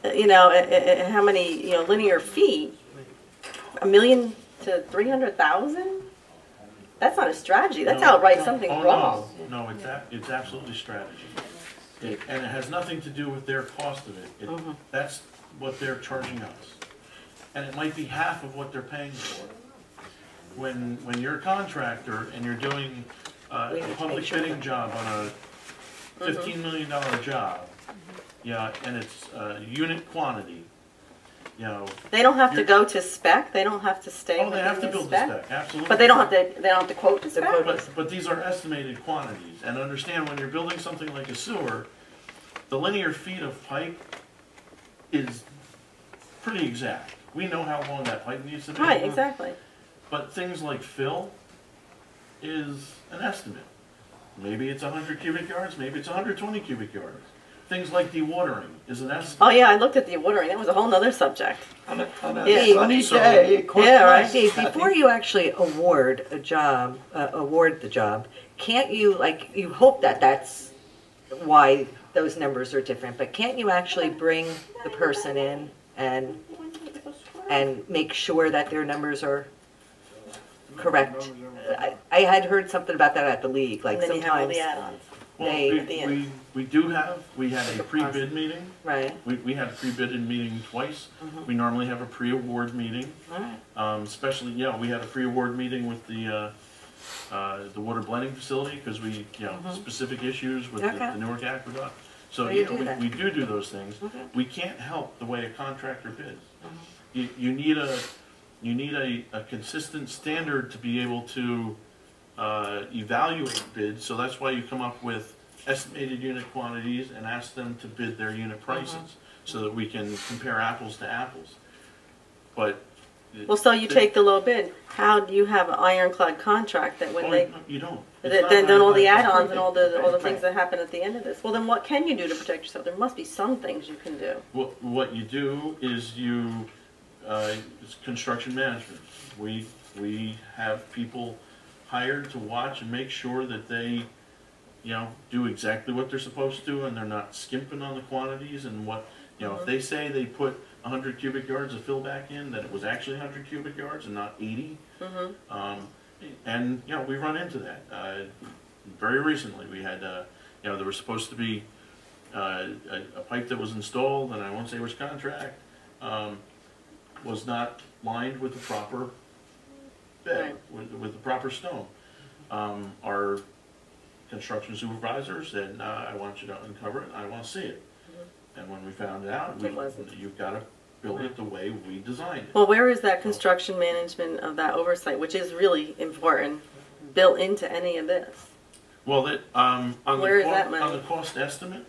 how many, linear feet, 1 million to 300,000? That's not a strategy. That's outright something wrong. No, it's absolutely strategy. And it has nothing to do with their cost of it. That's what they're charging us. And it might be half of what they're paying for. When you're a contractor and you're doing a public bidding job on a $15 million job, and it's unit quantity, they don't have to go to spec. They don't have to stay. Oh, they have to build the spec, absolutely. But they don't have to. They don't have to quote to spec. But these are estimated quantities, and understand when you're building something like a sewer, the linear feet of pipe is pretty exact. We know how long that pipe needs to be. Right, exactly. But things like fill is an estimate. Maybe it's 100 cubic yards. Maybe it's 120 cubic yards. Things like dewatering is an estimate. Oh yeah, I looked at dewatering. That was a whole nother subject. On a Yeah. sunny day, it costs Yeah, less. Dave, before you actually award the job, can't you, you hope that that's why those numbers are different, but can't you actually bring the person in and make sure that their numbers are correct? I had heard something about that at the league, like And then you have all sometimes the add-ons. Well, at the end. we had a pre-bid meeting. Right. We had a pre-bid meeting twice. We normally have a pre-award meeting. All Especially, we had a pre-award meeting with the water blending facility because we, specific issues with the Newark Aqueduct. So, you do that. we do those things. We can't help the way a contractor bids. You need a consistent standard to be able to evaluate bids, so that's why you come up with estimated unit quantities and ask them to bid their unit prices, so that we can compare apples to apples. But Well, so you take the low bid. How do you have an ironclad contract that when they you don't. then all the add-ons and all the things that happen at the end of this? Well, then what can you do to protect yourself? There must be some things you can do. What you do is it's construction management. We have people hired to watch and make sure that they, do exactly what they're supposed to, and they're not skimping on the quantities and what, if they say they put 100 cubic yards of fill back in, that it was actually 100 cubic yards and not 80. And, we run into that. Very recently we had, there was supposed to be a pipe that was installed, and I won't say which contract, was not lined with the proper bed, with the proper stone. Our construction supervisor said, I want you to uncover it, I want to see it. And when we found out, you've got to build it the way we designed it. Well, where is that construction management of that oversight, which is really important, built into any of this? Well, on the cost estimate,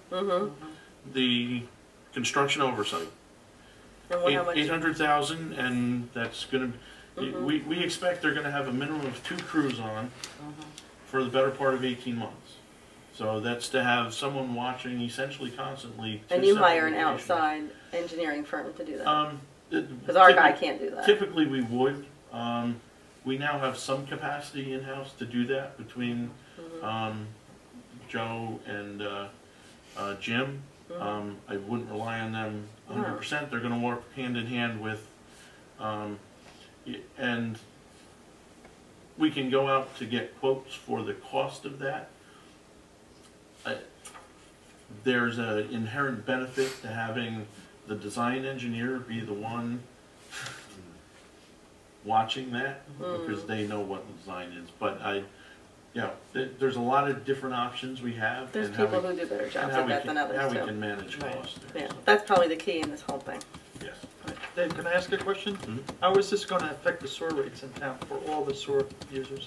the construction oversight, $800,000, and that's going to. We expect they're going to have a minimum of 2 crews on for the better part of 18 months. So that's to have someone watching essentially constantly. And you hire an outside engineering firm to do that? Because our guy can't do that. Typically we would. We now have some capacity in-house to do that between Joe and Jim. I wouldn't rely on them 100%. They're going to work hand in hand with, and we can go out to get quotes for the cost of that. There's an inherent benefit to having the design engineer be the one watching that because they know what the design is. But there's a lot of different options we have. There's and how people we- who do better and jobs how at we that can- than others How we too. can manage Right. costs there. Yeah, that's probably the key in this whole thing. Yes. Dave, can I ask a question? Mhm. How is this gonna affect the sewer rates in town for all the sewer users?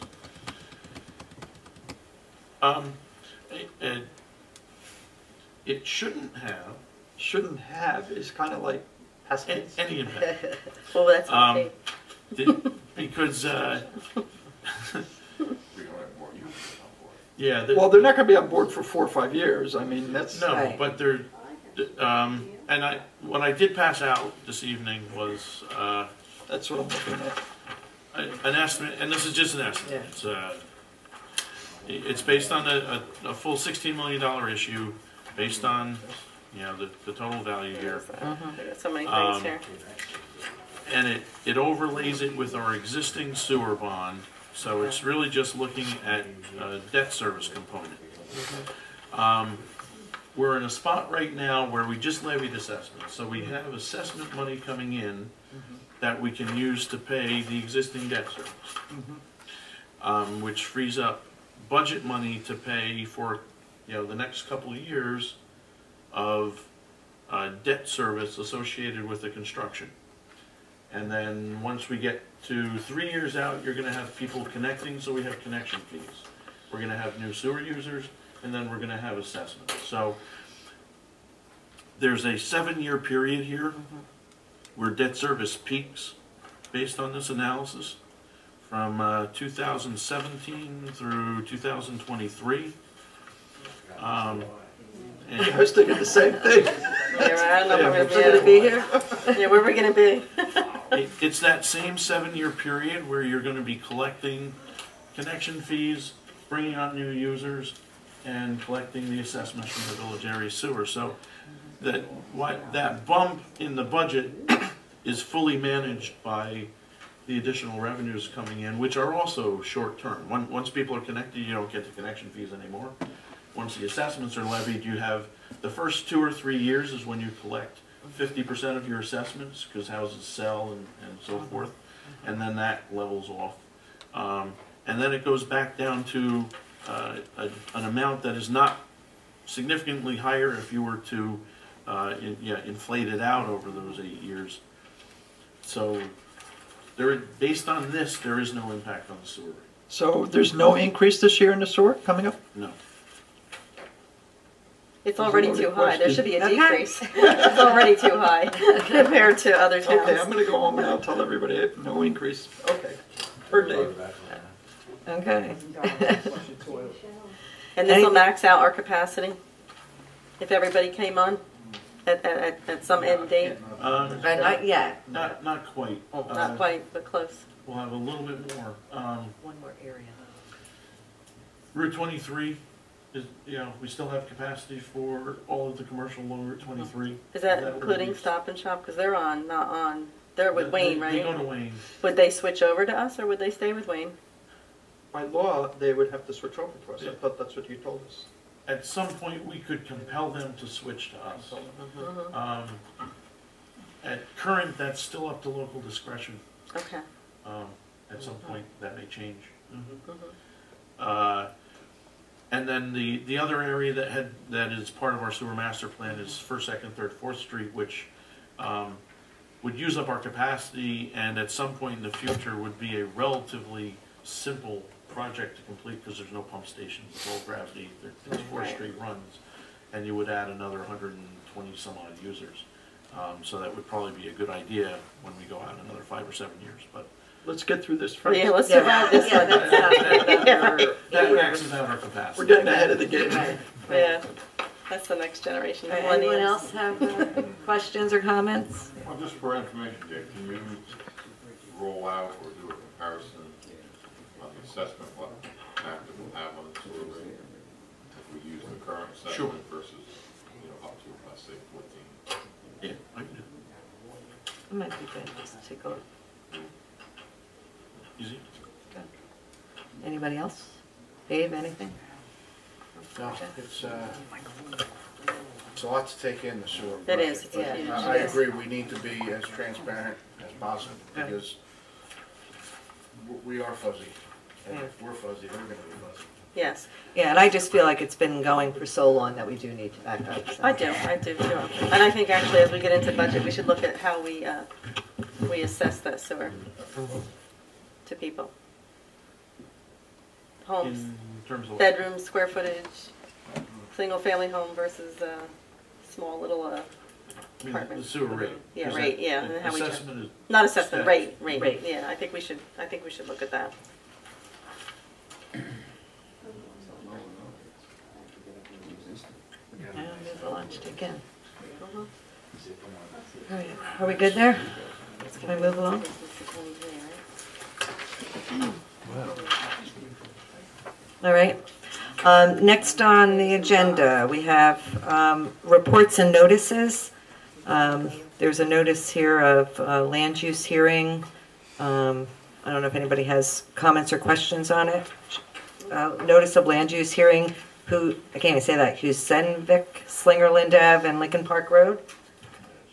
It shouldn't have Shouldn't have is kind of like past tense. any impact. Well, that's Um, okay. Because, We don't have more users on board. yeah, Well, they're not gonna be on board for 4 or 5 years. I mean, that's. no, Right. but they're, and what I did pass out this evening was, That's what I'm looking at. an estimate, and this is just an estimate. Yeah. It's based on a full $16 million issue, based on, the total value here. There are so many things Um, here. And it overlays it with our existing sewer bond, so it's really just looking at a debt service component. We're in a spot right now where we just levied assessment, so we have assessment money coming in that we can use to pay the existing debt service. Which frees up budget money to pay for, the next couple of years of debt service associated with the construction. And then once we get to 3 years out, you're gonna have people connecting, so we have connection fees. We're gonna have new sewer users, and then we're gonna have assessment. So there's a 7-year period here where debt service peaks based on this analysis from 2017 through 2023. I was thinking the same thing. Yeah, I don't know if we're gonna be here. Yeah, where we're gonna be. It's that same 7-year period where you're going to be collecting connection fees, bringing on new users, and collecting the assessments from the village area sewer. So that bump in the budget is fully managed by the additional revenues coming in, which are also short-term. Once people are connected, you don't get the connection fees anymore. Once the assessments are levied, you have the first 2 or 3 years is when you collect 50% of your assessments, because houses sell and so forth, and then that levels off. And then it goes back down to an amount that is not significantly higher if you were to inflate it out over those 8 years. So based on this, there is no impact on the sewer rate. So there's no increase this year in the sewer coming up? No. It's already too high. There should be a Okay. decrease. It's already too high compared to other towns. Okay, I'm gonna go home and I'll tell everybody no increase. Okay. Per Dave. Okay. And this will max out our capacity if everybody came on at some end date. Not yet. Not quite. Not quite, but close. We'll have a little bit more. One more area. Route 23 is, we still have capacity for all of the commercial along Route 23. Is that would including reduce- Stop and Shop? Because they're on, not on. They're with Wayne, They go right? to Wayne. Would they switch over to us or would they stay with Wayne? By law, they would have to switch over to us. I Yeah. thought that's what you told us. At some point, we could compel them to switch to us. At current, that's still up to local discretion. Okay. At some point, that may change. Mm-hmm. And then the other area that is part of our sewer master plan is 1st, 2nd, 3rd, 4th Street, which would use up our capacity, and at some point in the future would be a relatively simple project to complete because there's no pump stations, it's all gravity, there's 4th Street runs, and you would add another 120 some odd users. So that would probably be a good idea when we go out another 5 or 7 years, but Let's get through this first. Yeah, let's survive this one. that maxes out our capacity. We're getting ahead of the game. Yeah, that's the next generation. All right, anyone millennials. else have questions or comments? Well, just for information, Dick, can you roll out or do a comparison on the assessment what impact it will have on the sewer rate if we use the current Sure. assessment versus, up to, let's say, 14? Yeah, I can do It might be good just to take a look. it. Easy. Anybody else? Dave, anything? No, it's a lot to take in, the sewer. It is, it's a project, huge- but I agree, we need to be as transparent as possible, because we are fuzzy. And if we're fuzzy, they're gonna be fuzzy. yes. Yeah, and I just feel like it's been going for so long that we do need to back up. So. I do too. And I think actually as we get into budget, we should look at how we assess that sewer to people. Homes, In terms of. bedrooms, square footage, single family home versus small little I mean, the apartment. sewer rate. Yeah, 'Cause rate, that- yeah, and how we assessment is. Not assessment, Stat. rate. Yeah, I think we should look at that. Yeah, move the lunch again. All right, are we good there? Can I move along? All right. Next on the agenda, we have reports and notices. There's a notice here of land use hearing. I don't know if anybody has comments or questions on it. Notice of land use hearing, I can't even say that, Husenvik, Slinger Lind Ave, and Lincoln Park Road.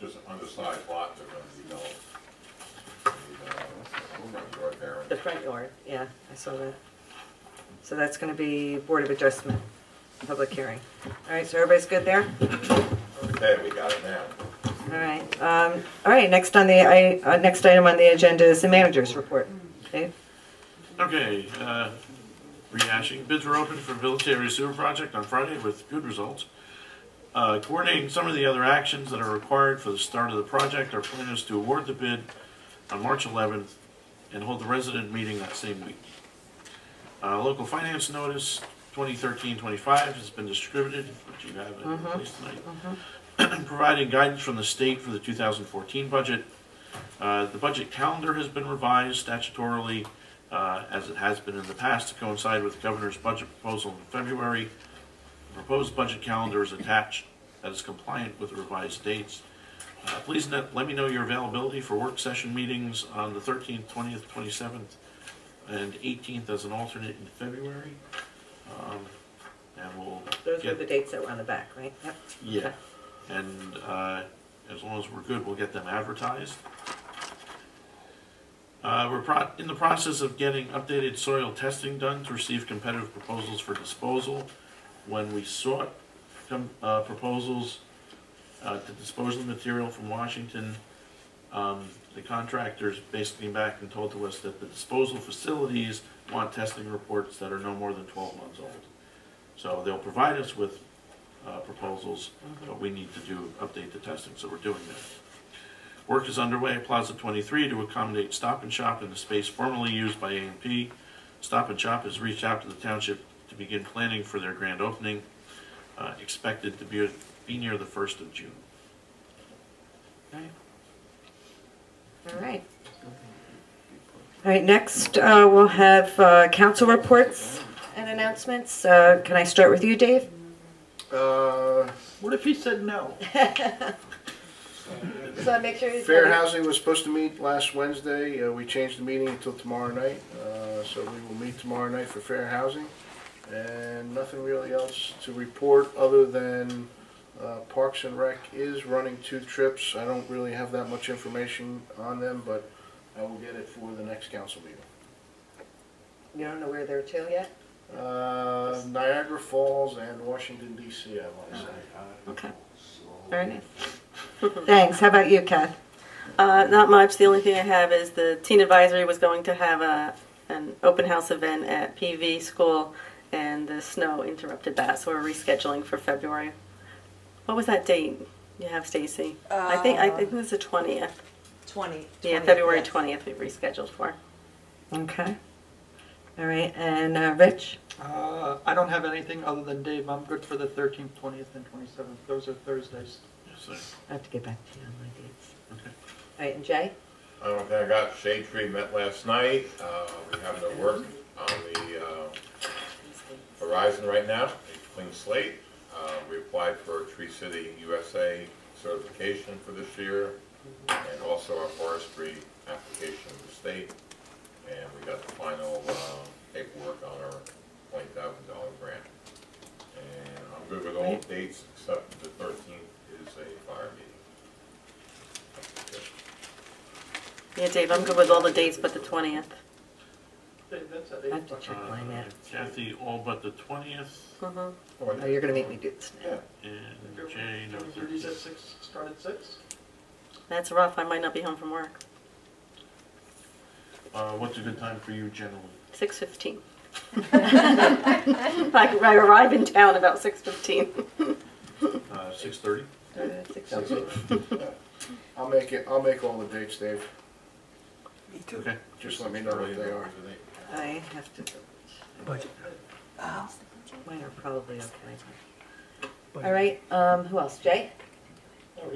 Just an undersized lot, they're gonna be built. Front yard variance. The front yard, yeah, I saw that. So that's going to be Board of Adjustment, public hearing. All right, so everybody's good there? Okay, we got it now. All right. All right, next item on the agenda is the manager's report. Dave? Okay, rehashing. Bids were open for Village Area Sewer Project on Friday with good results. Coordinating some of the other actions that are required for the start of the project, our plan is to award the bid on March 11th and hold the resident meeting that same week. Local finance notice 2013-25 has been distributed, which you have in place tonight, providing guidance from the state for the 2014 budget. The budget calendar has been revised statutorily, as it has been in the past, to coincide with the governor's budget proposal in February. The proposed budget calendar is attached that is compliant with the revised dates. Please let me know your availability for work session meetings on the 13th, 20th, 27th, and 18th as an alternate in February. And we'll Those were the dates that were on the back, right? Yep. yeah, Okay. and as long as we're good, we'll get them advertised. We're in the process of getting updated soil testing done to receive competitive proposals for disposal. When we sought proposals to dispose of the material from Washington, the contractors basically came back and told to us that the disposal facilities want testing reports that are no more than 12 months old. So they'll provide us with proposals, but we need to update the testing, so we're doing that. Work is underway at Plaza 23 to accommodate Stop and Shop in the space formerly used by A&P. Stop and Shop has reached out to the township to begin planning for their grand opening, expected to be near the 1st of June. All right. All right, next we'll have council reports and announcements. Can I start with you, Dave? What if he said no? So I make sure he's Fair ready. Housing was supposed to meet last Wednesday. We changed the meeting until tomorrow night. So we will meet tomorrow night for Fair Housing. And nothing really else to report other than Parks and Rec is running 2 trips. I don't really have that much information on them, but I will get it for the next council meeting. You don't know where they're to yet? Niagara Falls and Washington, D.C., I want to say. Okay. Very nice. Thanks. How about you, Kath? Not much. The only thing I have is the teen advisory was going to have an open house event at PV school, and the snow interrupted that, so we're rescheduling for February. What was that date you have, Stacy? I think it was the 20th. 20. Yeah, February 20th we rescheduled for. Okay. All right, and Rich? I don't have anything other than Dave. I'm good for the 13th, 20th, and 27th. Those are Thursdays. Yes, sir. I have to get back to you on my dates. Okay. All right, and Jay? I don't think I got Shade Tree met last night. We have no work on the horizon right now. A clean slate. We applied for Tree City USA certification for this year, and also our forestry application in the state. And we got the final paperwork on our $20,000 grant. And I'm good with all dates except the 13th is a fire meeting. Yeah, Dave, I'm good with all the dates but the 20th. That's at I have to check mine out. Kathy, all but the 20th, Oh, you're gonna make me do this now. and Jay, no, Thirties at 6, start at 6? That's rough, I might not be home from work. What's a good time for you generally? 6:15. I arrive in town about 6:15. 6:30? 6:15. I'll make all the dates, Dave. Okay. Just let me know what they are. I have to. Budget. Mine are probably okay. All right, who else? Jay?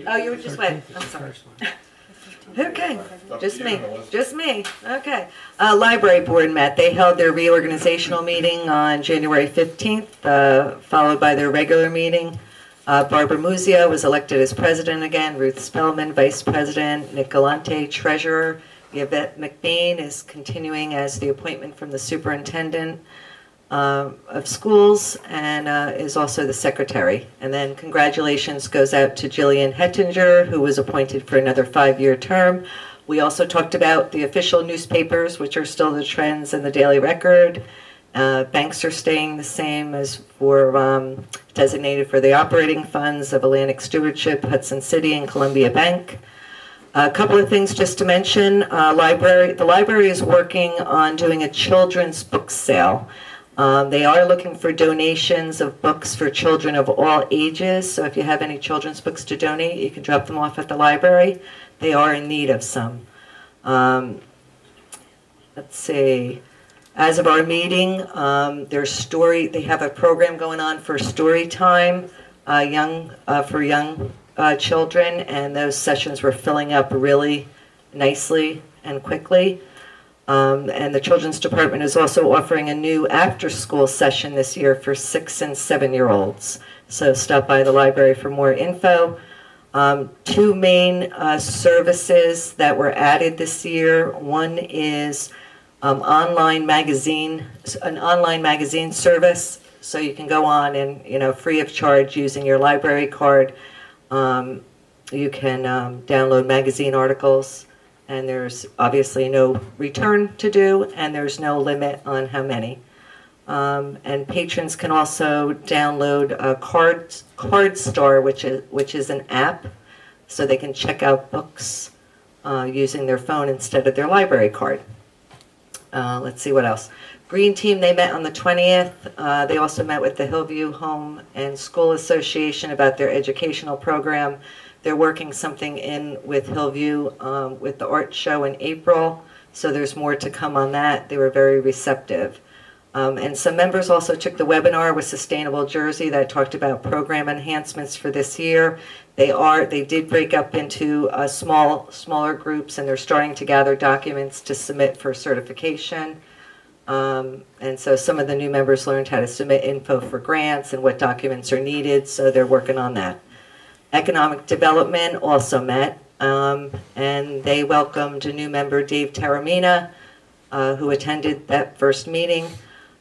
Oh, you were just went. I'm sorry. Okay, just me, just me. Okay. Library board met. They held their reorganizational meeting on January 15th, followed by their regular meeting. Barbara Muzio was elected as president again. Ruth Spellman, vice president. Nick Galante, treasurer. Yvette McBain is continuing as the appointment from the superintendent of schools and is also the secretary. And then congratulations goes out to Jillian Hettinger, who was appointed for another 5-year term. We also talked about the official newspapers, which are still the Trends and the Daily Record. Banks are staying the same as for designated for the operating funds of Atlantic Stewardship, Hudson City, and Columbia Bank. A couple of things just to mention. The library is working on doing a children's book sale. They are looking for donations of books for children of all ages. So if you have any children's books to donate, you can drop them off at the library. They are in need of some. Let's see. As of our meeting, they have a program going on for story time, for young children, and those sessions were filling up really nicely and quickly. And the Children's Department is also offering a new after-school session this year for 6- and 7-year-olds. So stop by the library for more info. 2 main services that were added this year. One is an online magazine service. So you can go on and, free of charge using your library card. You can download magazine articles. And there's obviously no return to do, and there's no limit on how many. And patrons can also download a Card Store, which is an app, so they can check out books using their phone instead of their library card. Let's see what else. Green Team, they met on the 20th. They also met with the Hillview Home and School Association about their educational program. They're working something in with Hillview with the art show in April, so there's more to come on that. They were very receptive. And some members also took the webinar with Sustainable Jersey that talked about program enhancements for this year. They did break up into smaller groups, and they're starting to gather documents to submit for certification. And so some of the new members learned how to submit info for grants and what documents are needed, so they're working on that. Economic Development also met, and they welcomed a new member, Dave Taramina, who attended that first meeting.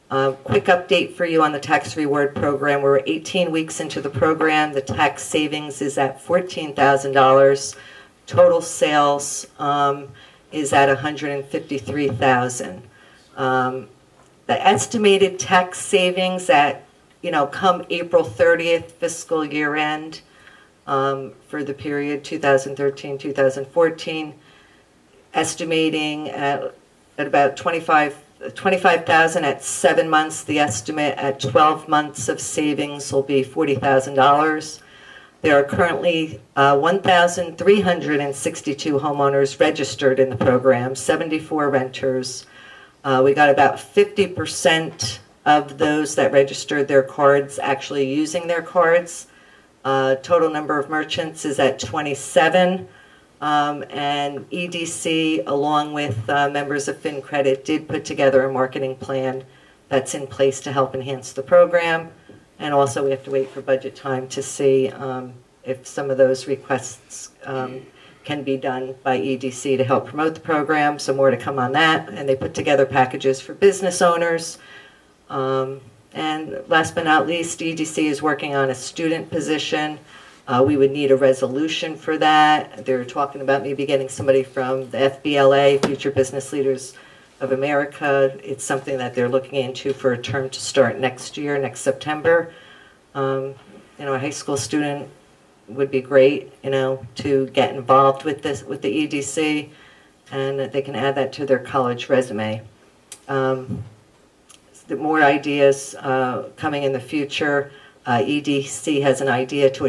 Quick update for you on the tax reward program. We're 18 weeks into the program. The tax savings is at $14,000. Total sales is at $153,000. The estimated tax savings at, come April 30th, fiscal year end, for the period 2013-2014, estimating at about $25,000 at 7 months. The estimate at 12 months of savings will be $40,000. There are currently 1,362 homeowners registered in the program, 74 renters. We got about 50% of those that registered their cards actually using their cards. Total number of merchants is at 27, and EDC, along with members of FinCredit, did put together a marketing plan that's in place to help enhance the program. And also we have to wait for budget time to see if some of those requests can be done by EDC to help promote the program. So more to come on that. And they put together packages for business owners. And last but not least, EDC is working on a student position. We would need a resolution for that. They're talking about maybe getting somebody from the FBLA, Future Business Leaders of America. It's something that they're looking into for a term to start next year, next September. A high school student would be great, to get involved with this, with the EDC, and that they can add that to their college resume. More ideas coming in the future. EDC has an idea to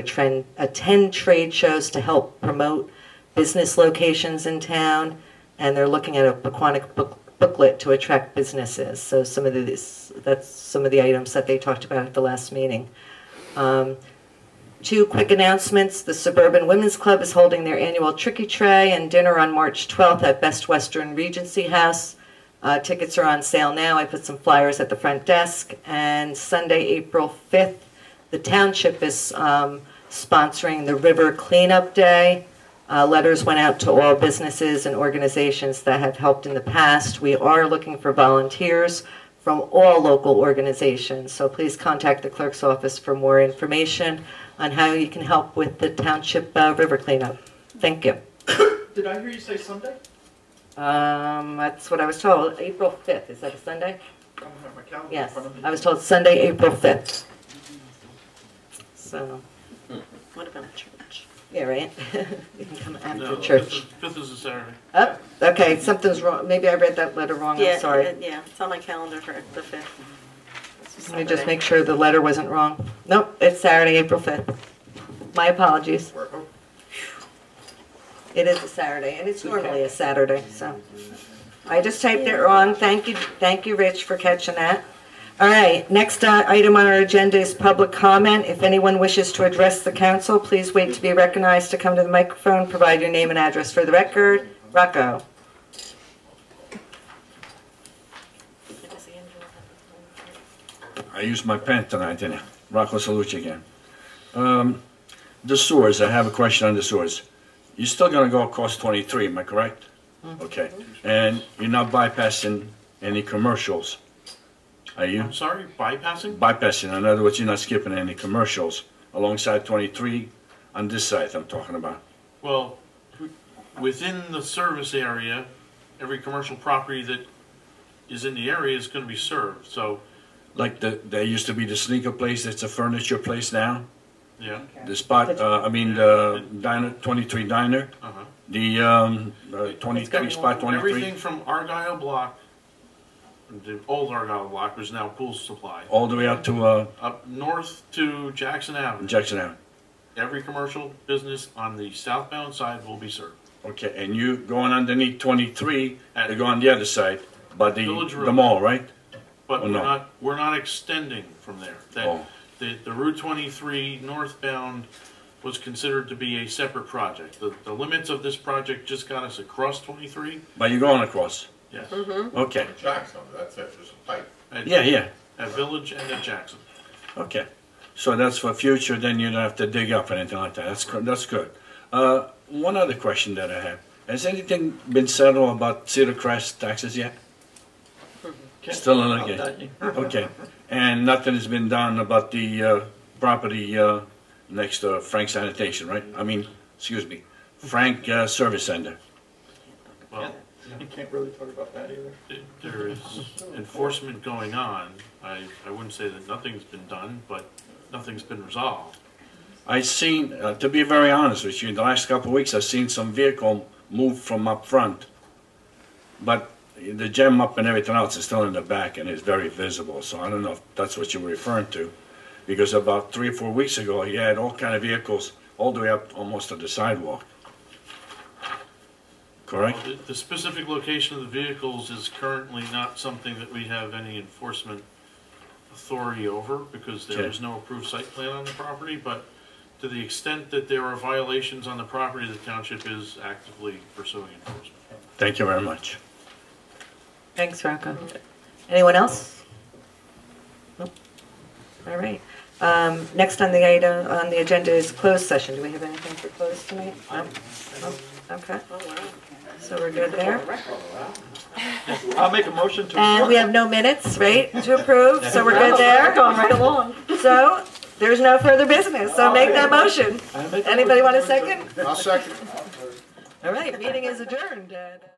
attend trade shows to help promote business locations in town, and they're looking at a Pequannock booklet to attract businesses. So that's some of the items that they talked about at the last meeting. Two quick announcements. The Suburban Women's Club is holding their annual Tricky Tray and dinner on March 12th at Best Western Regency House. Tickets are on sale now. I put some flyers at the front desk. And Sunday, April 5th, the township is sponsoring the River Cleanup Day. Letters went out to all businesses and organizations that have helped in the past. We are looking for volunteers from all local organizations, so please contact the clerk's office for more information on how you can help with the township river cleanup. Thank you. Did I hear you say Sunday? That's what I was told. April 5th. Is that a Sunday? I don't have my calendar in Yes. front of me. I was told Sunday, April 5th. So, What about church? yeah, right? You can come after No, church. 5th is a Saturday. Oh, okay, something's wrong. Maybe I read that letter wrong. I'm sorry. Yeah, it's on my calendar for the 5th. Let me just make sure the letter wasn't wrong. Nope, it's Saturday, April 5th. My apologies. It is a Saturday, and it's normally a Saturday, so. I just typed it wrong. Thank you, Rich, for catching that. All right, next item on our agenda is public comment. If anyone wishes to address the council, please wait to be recognized to come to the microphone. Provide your name and address for the record. Rocco. I used my pen tonight, didn't I? Rocco Salucci again. The sewers, I have a question on the sewers. You're still gonna go across 23, am I correct? Okay, and you're not bypassing any commercials, are you? I'm sorry, bypassing? Bypassing, in other words, you're not skipping any commercials alongside 23 on this side I'm talking about. Well, within the service area, every commercial property that is in the area is gonna be served, so, Like there used to be the sneaker place, it's a furniture place now. yeah. The spot, the diner, 23 diner, Uh-huh. the 23, spot 23. Everything from Argyle Block, the old Argyle Block, was now Pool Supply. All the way out to Up north to Jackson Avenue. Jackson Avenue. Every commercial business on the southbound side will be served. Okay, and you going underneath 23, they go on the other side, by Village the Road. mall, right? But Oh, no. we're not extending from there. Oh. The Route 23 northbound was considered to be a separate project. The limits of this project just got us across 23. But you're going across. Yes. Okay. Jackson, that's it, there's a pipe. Yeah. At Village and at Jackson. Okay. So that's for future, then you don't have to dig up or anything like that. That's good. One other question that I have. Has anything been settled about Cedar Crest taxes yet? Still in litigation. Okay. And nothing has been done about the property next to Frank Sanitation, right? I mean, excuse me, Frank Service Center. Well, You can't really talk about that either. there is enforcement going on. I wouldn't say that nothing's been done, but nothing's been resolved. I seen, to be very honest with you, in the last couple of weeks, I've seen some vehicle move from up front, but the gem up and everything else is still in the back and is very visible. So I don't know if that's what you were referring to, because about 3 or 4 weeks ago, you had all kind of vehicles all the way up almost to the sidewalk. Correct? Well, the specific location of the vehicles is currently not something that we have any enforcement authority over, because there Okay. is no approved site plan on the property, but to the extent that there are violations on the property, the township is actively pursuing enforcement. Thank you very much. Thanks, Rocco. Anyone else? Nope. All right. Next on the item, on the agenda is closed session. Do we have anything for closed tonight? No? No? Okay. So we're good there. I'll make a motion to. And we have no minutes, right, to approve, so we're good there. Going right along. So there's no further business, so make that motion. Anybody want a second? I'll second. All right, meeting is adjourned at